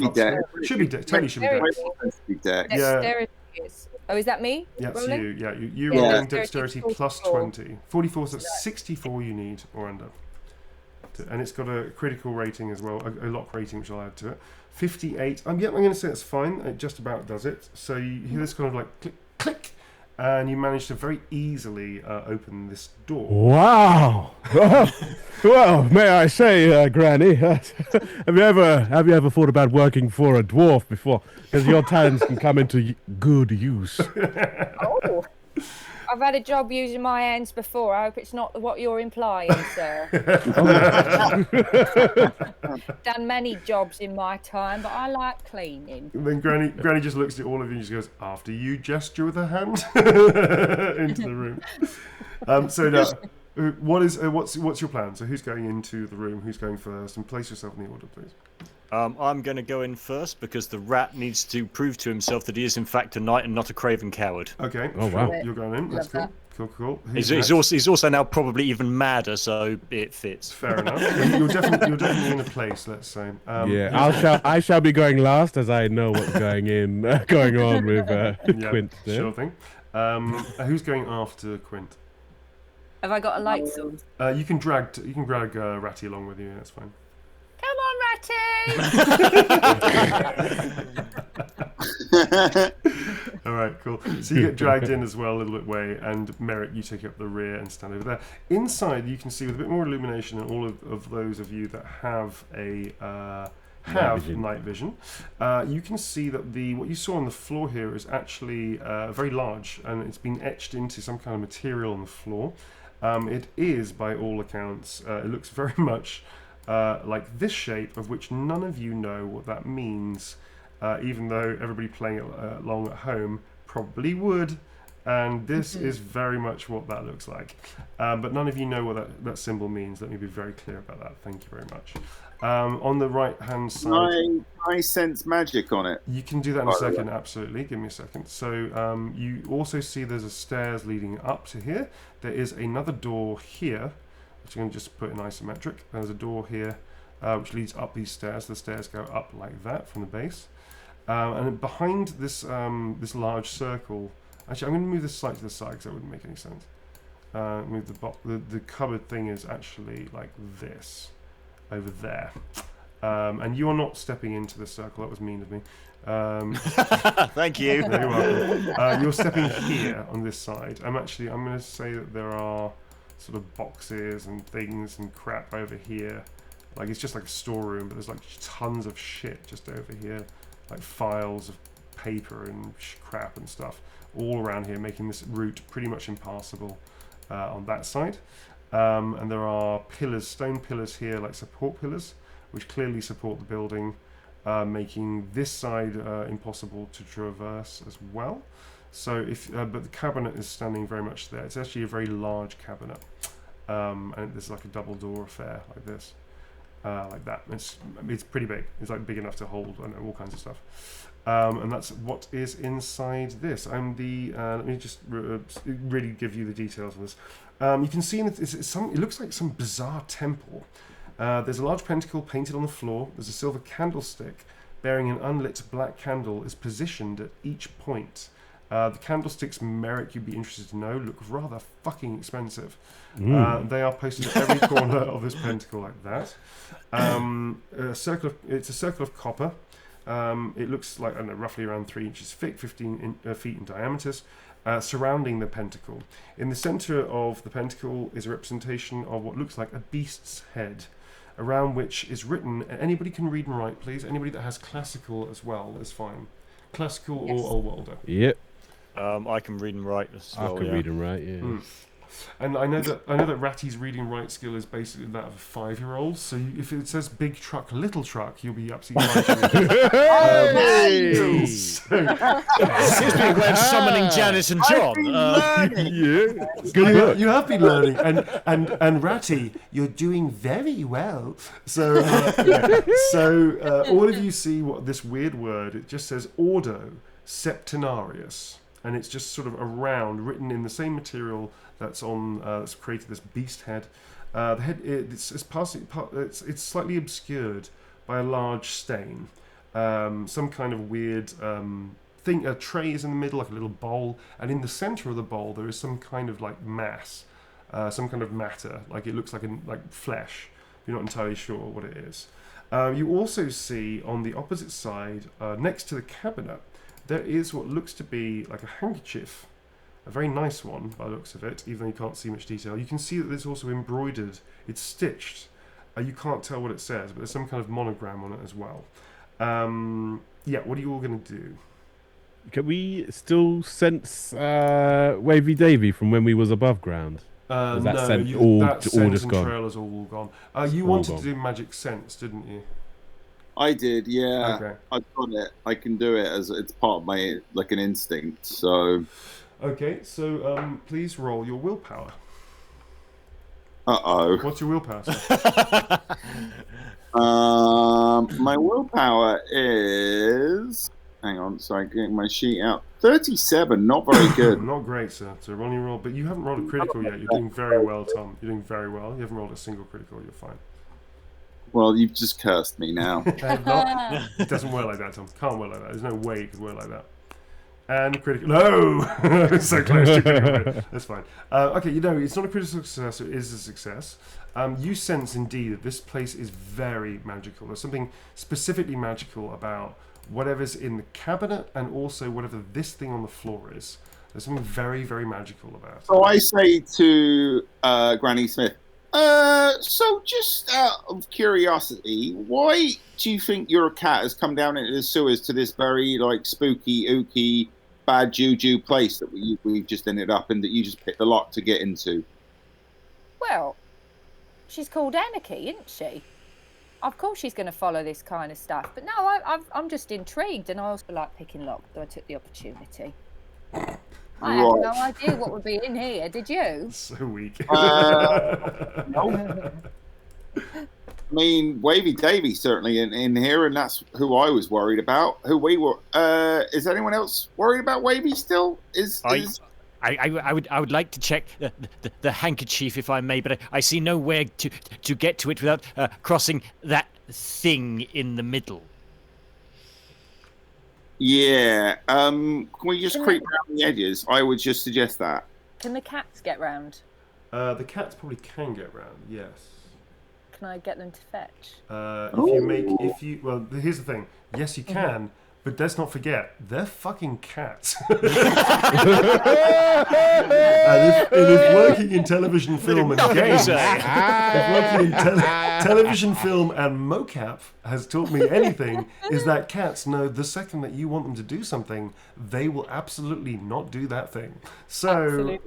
be dex. Totally should be dex. Dexterity is. Oh, is that me? Yeah, it's rolling? you. Yeah, you rolling dexterity plus 20. 44, so that's 64 you need or under. And it's got a critical rating as well, a lock rating, which I'll add to it. 58. I'm going to say that's fine. It just about does it. So you hear this kind of like click, click, and you manage to very easily open this door. Wow. Well, may I say, Granny, have you ever thought about working for a dwarf before? Because your talents can come into good use. Oh. I've had a job using my hands before. I hope it's not what you're implying, sir. Done many jobs in my time, but I like cleaning. And then Granny just looks at all of you and just goes, after you gesture with her hand into the room. So now, what's your plan? So who's going into the room? Who's going first? And place yourself in the order, please. I'm going to go in first because the rat needs to prove to himself that he is in fact a knight and not a craven coward. Okay. Oh, wow. You're going in. That's cool. Cool. He's also now probably even madder, so it fits. Fair enough. You're definitely in a place. Let's say. I shall be going last, as I know what's going on with Quint. There. Sure thing. Who's going after Quint? Have I got a light sword? You can drag Ratty along with you. That's fine. Come on, Ratty! All right, cool. So you get dragged in as well a little bit way, and Merrick, you take up the rear and stand over there. Inside, you can see with a bit more illumination, and all of those of you that have night vision, you can see that what you saw on the floor here is actually very large, and it's been etched into some kind of material on the floor. It is, by all accounts, it looks very much like this shape, of which none of you know what that means, even though everybody playing it along at home probably would. And this is very much what that looks like. But none of you know what that symbol means. Let me be very clear about that. Thank you very much. On the right-hand side... I sense magic on it. You can do that in a second, absolutely. Give me a second. So you also see there's a stairs leading up to here. There is another door here, which I'm going to just put in isometric. There's a door here, which leads up these stairs. The stairs go up like that from the base. And behind this this large circle... Actually, I'm going to move this slightly to the side because that wouldn't make any sense. Move the cupboard thing is actually like this, over there. And you're not stepping into the circle. That was mean of me. Thank you. You're welcome. You're stepping here on this side. I'm going to say that there are sort of boxes and things and crap over here. Like it's just like a storeroom, but there's like tons of shit just over here, like files of paper and crap and stuff all around here, making this route pretty much impassable on that side. And there are pillars, stone pillars here, like support pillars, which clearly support the building, making this side impossible to traverse as well. So, but the cabinet is standing very much there. It's actually a very large cabinet, and there's like a double door affair like this, like that. It's pretty big. It's like big enough to hold all kinds of stuff. And that's what is inside this. Let me just really give you the details of this. You can see it looks like some bizarre temple. There's a large pentacle painted on the floor. There's a silver candlestick bearing an unlit black candle is positioned at each point. The candlestick's merit, you'd be interested to know, look rather fucking expensive. They are posted at every corner of this pentacle like that. It's a circle of copper. It looks like, I don't know, roughly around 3 inches thick, 15 feet in diameter, surrounding the pentacle. In the center of the pentacle is a representation of what looks like a beast's head, around which is written, anybody can read and write, please. Anybody that has classical as well is fine. Classical or Old Worlder. Yep. I can read and write as well. I can read and write, yeah. And I know that Ratty's reading and write skill is basically that of a 5-year-old. So if it says big truck, little truck, you'll be absolutely fine. Seems to be a way of summoning Janice and John. Yeah, good work. You have been learning, and Ratty, you're doing very well. So all of you see what this weird word. It just says Ordo Septenarius, and it's just sort of around, written in the same material that's on that's created this beast head. The head it's slightly obscured by a large stain, some kind of weird thing. A tray is in the middle, like a little bowl, and in the center of the bowl there is some kind of like mass, some kind of matter, like it looks like flesh. You're not entirely sure what it is. You also see on the opposite side, next to the cabinet, there is what looks to be like a handkerchief. A very nice one by the looks of it, even though you can't see much detail. You can see that it's also embroidered. It's stitched. You can't tell what it says, but there's some kind of monogram on it as well. Yeah, what are you all going to do? Can we still sense Wavy Davy from when we was above ground? No, that sense and gone? trail is all gone. You wanted to do magic sense, didn't you? I did, yeah. Okay. I've got it. I can do it as it's part of my an instinct. So. Okay, so please roll your willpower. Uh-oh. What's your willpower, sir? My willpower is... Hang on, sorry, getting my sheet out. 37, not very good. Not great, sir. So roll your roll, but you haven't rolled a critical yet. You're doing very well, Tom. You're doing very well. You haven't rolled a single critical. You're fine. Well, you've just cursed me now. It doesn't work like that, Tom. Can't work like that. There's no way it could work like that. And critical. No! So close to critical. That's fine. Okay, it's not a critical success, it is a success. You sense indeed that this place is very magical. There's something specifically magical about whatever's in the cabinet and also whatever this thing on the floor is. There's something very, very magical about it. So I say to Granny Smith, so just out of curiosity, why do you think your cat has come down into the sewers to this very spooky, ooky, bad juju place that we've just ended up in, that you just picked the lock to get into? Well, she's called Anarchy, isn't she? Of course she's going to follow this kind of stuff. But no, I'm just intrigued, and I also like picking locks, so I took the opportunity. I had no idea what would be in here, did you? So weak. No. I mean, Wavy Davy certainly in here, and that's who I was worried about. Who we were? Is anyone else worried about Wavy still? I would like to check the handkerchief if I may, but I see nowhere to get to it without crossing that thing in the middle. Yeah. Can we just creep around the edges? I would just suggest that. Can the cats get round? The cats probably can get round. Yes. Can I get them to fetch? Well, here's the thing. Yes, you can, but let's not forget they're fucking cats. and if working in television, film, and games, if working in television, film, and mocap has taught me anything, is that cats know the second that you want them to do something, they will absolutely not do that thing. So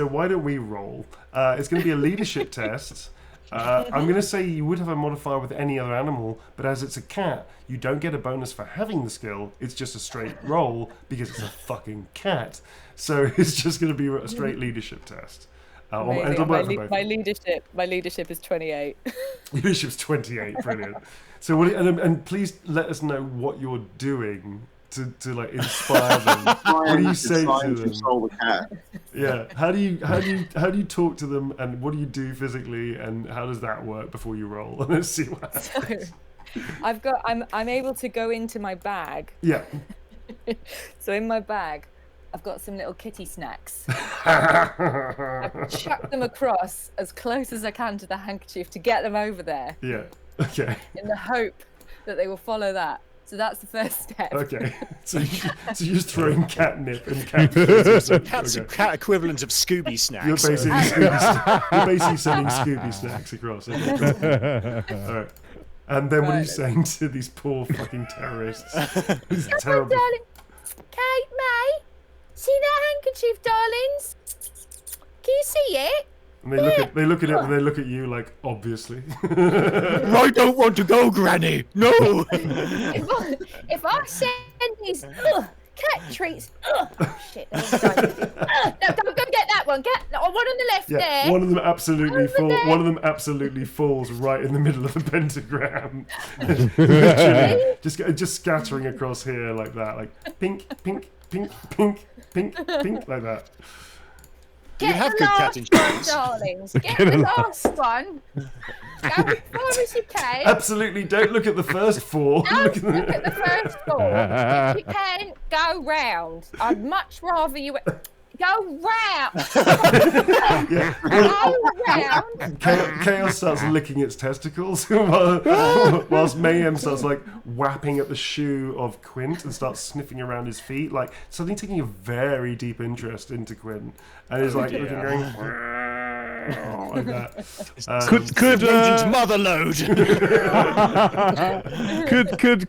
why don't we roll? It's going to be a leadership test. I'm going to say you would have a modifier with any other animal, but as it's a cat, you don't get a bonus for having the skill. It's just a straight roll because it's a fucking cat. So it's just going to be a straight leadership test. And it'll work for both. My leadership is 28. Leadership's 28, brilliant. So and please let us know what you're doing to like inspire them. What do you say to them? Control the cat. Yeah. How do you talk to them, and what do you do physically, and how does that work before you roll? Let's see what happens. So, I'm able to go into my bag. Yeah. So in my bag, I've got some little kitty snacks. I've chucked them across as close as I can to the handkerchief to get them over there. Yeah. Okay. In the hope that they will follow that. So that's the first step. Okay. So you're just throwing catnip and cat food. Cat's cat equivalent of Scooby snacks. You're basically sending Scooby snacks across. Okay. All right. And then what are you saying to these poor fucking terrorists? These terrible. Darling. Kate, May, see that handkerchief, darlings? Can you see it? And they look at it and they look at you like, obviously. I don't want to go, Granny. No. If I send these cat treats, shit. No, don't go get that one. Get one on the left there. One of them absolutely falls right in the middle of the pentagram. Literally, just scattering across here like that, like pink, pink, pink, pink, pink, pink, like that. Get have the good cat last insurance. one, darlings. Get the last one. Go as far as you can. Absolutely, don't look at the first four. Don't look at the first four. If you can, go round. I'd much rather you go round. Go round. Chaos starts licking its testicles whilst Mayhem starts like whapping at the shoe of Quint and starts sniffing around his feet, like suddenly taking a very deep interest into Quint, and is like looking going like that. Vengeance mother load.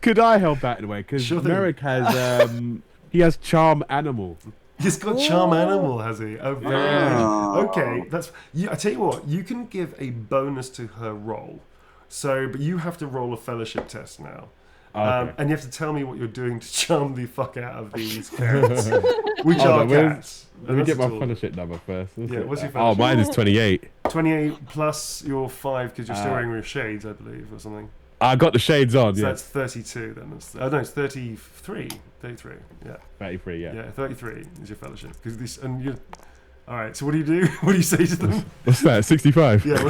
Could I help out in a way? Because Sure thing. Merrick has he has charm animal. He's got charm animal, has he? Oh, very good. Okay, that's. I tell you what, you can give a bonus to her roll. So, but you have to roll a fellowship test now. Okay. And you have to tell me what you're doing to charm the fuck out of these cats, which are cats. Let me get my That's all. fellowship number first. Yeah, what's your Oh, fellowship? mine is 28. 28 plus your 5 because you're still wearing your shades, I believe, or something. I got the shades on. So Yeah, that's 32 then. No, it's 33. 33. Yeah. 33. Yeah. Yeah, 33 is your fellowship. Because this and you. All right. So what do you do? What do you say to them? What's that? 65. Yeah.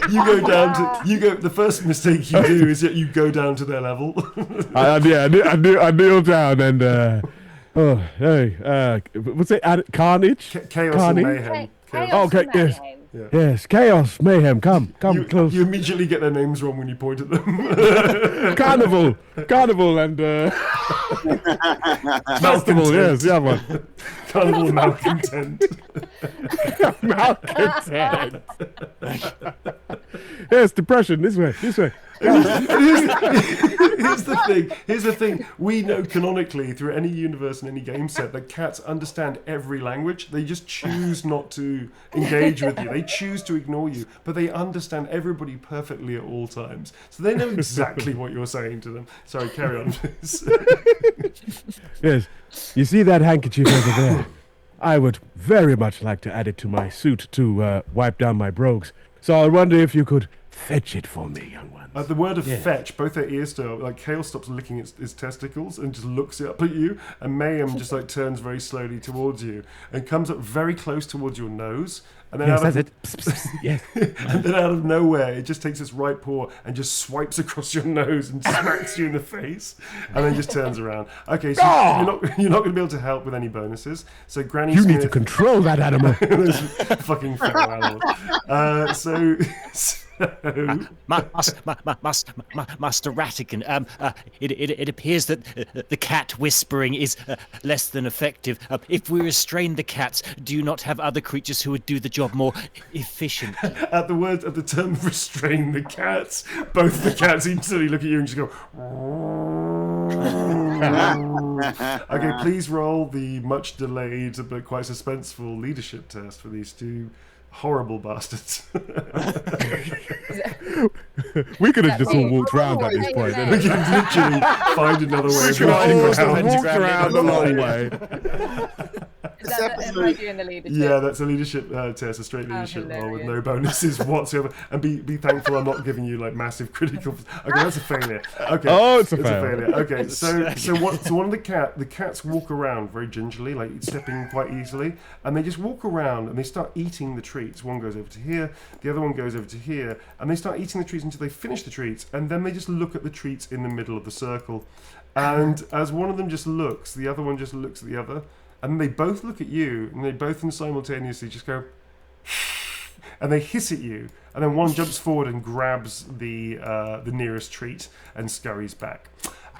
You go down to the first mistake you do is that you go down to their level. I kneel down and what's it? Carnage. Chaos Carnage? and mayhem. Okay, yes. Mayhem. Yeah. Yes, chaos, mayhem. Come close. You immediately get their names wrong when you point at them. Carnival, and festival. Yes, the other one. Carnival malcontent. Malcontent. Yes, depression. This way. Here's the thing. We know canonically through any universe and any game set that cats understand every language. They just choose not to engage with you. They choose to ignore you, but they understand everybody perfectly at all times. So they know exactly what you're saying to them. Sorry, carry on, please. Yes. You see that handkerchief over there? I would very much like to add it to my suit to wipe down my brogues. So I wonder if you could fetch it for me, young ones. At the word of fetch, both their ears start, like Kale stops licking his testicles and just looks up at you, and Mayhem just like turns very slowly towards you and comes up very close towards your nose. And then Yes, that's it. Psst, psst, psst. Yes. And then out of nowhere, it just takes its right paw and just swipes across your nose and smacks you in the face, and then just turns around. Okay, so you're not going to be able to help with any bonuses. So Granny You Smith, need to control that animal. those fucking feral animals. So Master Ratigan, it appears that the cat whispering is less than effective. If we restrain the cats, do you not have other creatures who would do the job more efficiently? at the term restrain the cats, both the cats instantly look at you and just go. Okay, please roll the much delayed but quite suspenseful leadership test for these two horrible bastards. We could have just all walked around at this point. We can literally find another way of Walked around the long way. Am I doing the leadership? Yeah, that's a leadership test, a straight leadership roll with no bonuses whatsoever. And be thankful I'm not giving you like massive critical. Okay, that's a failure. Okay, it's a failure. Okay, so one of the cats walk around very gingerly, like stepping quite easily, and they just walk around and they start eating the treats. One goes over to here, the other one goes over to here, and they start eating the treats until they finish the treats, and then they just look at the treats in the middle of the circle. And as one of them just looks, the other one just looks at the other. And they both look at you, and they both simultaneously just go, and they hiss at you. And then one jumps forward and grabs the nearest treat and scurries back.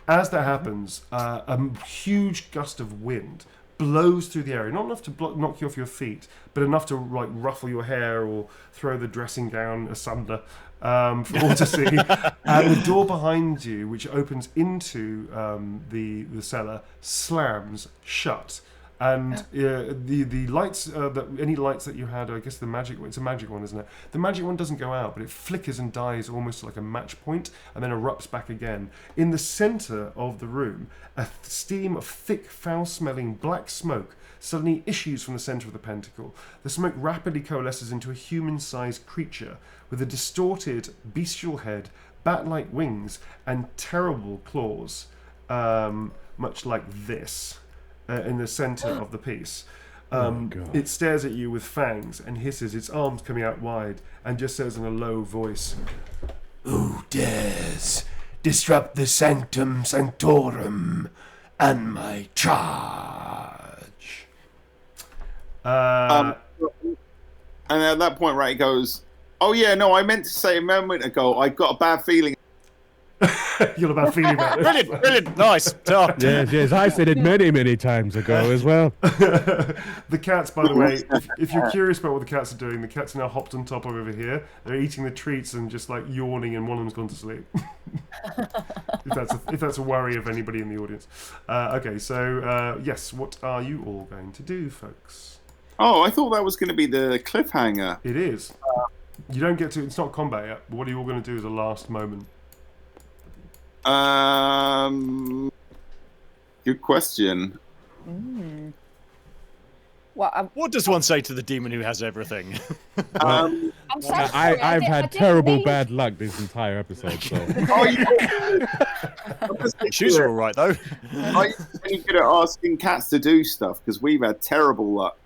As that happens, a huge gust of wind blows through the area, not enough to knock you off your feet, but enough to like ruffle your hair or throw the dressing gown asunder. For all to see, and the door behind you, which opens into the cellar, slams shut. And the lights, any lights that you had, I guess it's a magic one, isn't it? The magic one doesn't go out, but it flickers and dies almost like a match point, and then erupts back again. In the center of the room, a steam of thick, foul-smelling black smoke suddenly issues from the center of the pentacle. The smoke rapidly coalesces into a human-sized creature with a distorted, bestial head, bat-like wings, and terrible claws, much like this. In the center of the piece. It stares at you with fangs and hisses, its arms coming out wide, and just says in a low voice, "Who dares disrupt the sanctum sanctorum and my charge?" And at that point, Ray goes, "Oh yeah, no, I meant to say a moment ago, I got a bad feeling." You're a bad feeling about it. Brilliant, nice. Oh. Yes, I said it many times ago as well. The cats, by the way, if you're curious about what the cats are doing, the cats are now hopped on top of over here. They're eating the treats and just like yawning, and one of them's gone to sleep. if that's a worry of anybody in the audience. Okay, so yes, what are you all going to do, folks? Oh, I thought that was going to be the cliffhanger. It is. You don't get to. It's not combat yet. But what are you all going to do as a last moment? Good question. What does one say to the demon who has everything? I'm so sorry, I've had didn't terrible mean- bad luck this entire episode. So Shoes are all right though. Are you really good at asking cats to do stuff? Because we've had terrible luck.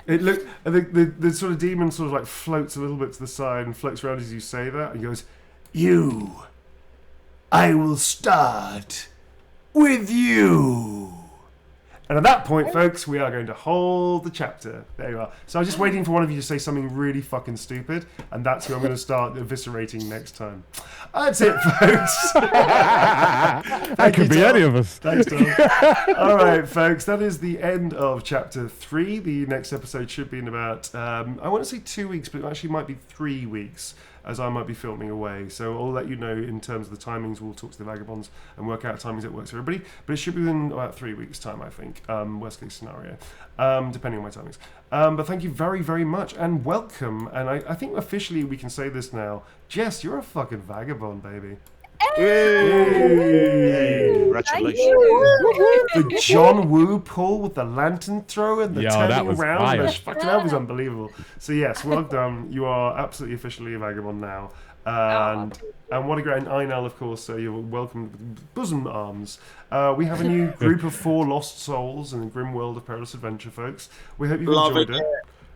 It looked. The sort of demon sort of like floats a little bit to the side and floats around as you say that, and goes, I will start with you. And at that point, folks, we are going to hold the chapter. There you are. So I was just waiting for one of you to say something really fucking stupid, and that's who I'm going to start eviscerating next time. That's it, folks. That could be any of us. Thanks, Tom. All right, folks, that is the end of chapter 3. The next episode should be in about, I want to say 2 weeks, but it actually might be 3 weeks, as I might be filming away. So I'll let you know in terms of the timings. We'll talk to the Vagabonds and work out timings that works for everybody. But it should be within about 3 weeks' time, I think. Worst case scenario, depending on my timings. But thank you very, very much, and welcome. And I think officially we can say this now. Jess, you're a fucking Vagabond, baby. Hey, congratulations. The John Woo pull with the lantern throw and the that turning was around. fire. That was unbelievable. So yes, well done. You are absolutely officially a Vagabond now. And what a great, and Einal, of course, you're welcome with bosom arms. We have a new group of 4 lost souls in the grim world of Perilous Adventure, folks. We hope you've enjoyed it.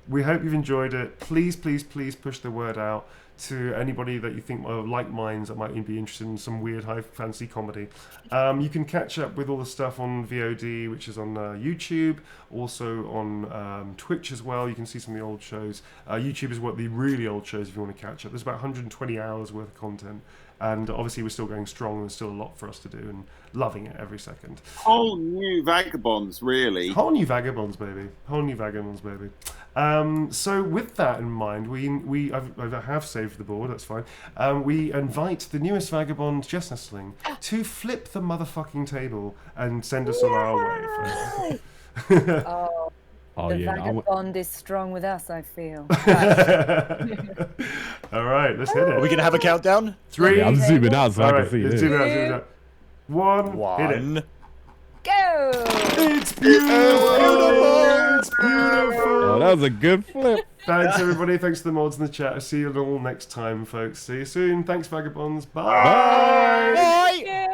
We hope you've enjoyed it. Please, please, please push the word out to anybody that you think are like minds that might be interested in some weird high fantasy comedy. You can catch up with all the stuff on VOD, which is on YouTube, also on Twitch as well. You can see some of the old shows. YouTube is what the really old shows if you want to catch up. There's about 120 hours worth of content. And obviously we're still going strong and there's still a lot for us to do and loving it every second. Whole new Vagabonds, really. Whole new Vagabonds, baby. Whole new Vagabonds, baby. So with that in mind, I have saved the board, that's fine. We invite the newest Vagabond, Jess Nestling, to flip the motherfucking table and send us on our way. The Vagabond is strong with us, I feel. All right, let's hit it. Are we going to have a countdown? 3. Yeah, I'm zooming out so I All can see right, this. zoom out. 1. Hit it. Go! It's beautiful! It's beautiful! Oh, that was a good flip. Thanks, everybody. Thanks to the mods in the chat. I'll see you all next time, folks. See you soon. Thanks, Vagabonds. Bye! Bye! Yeah.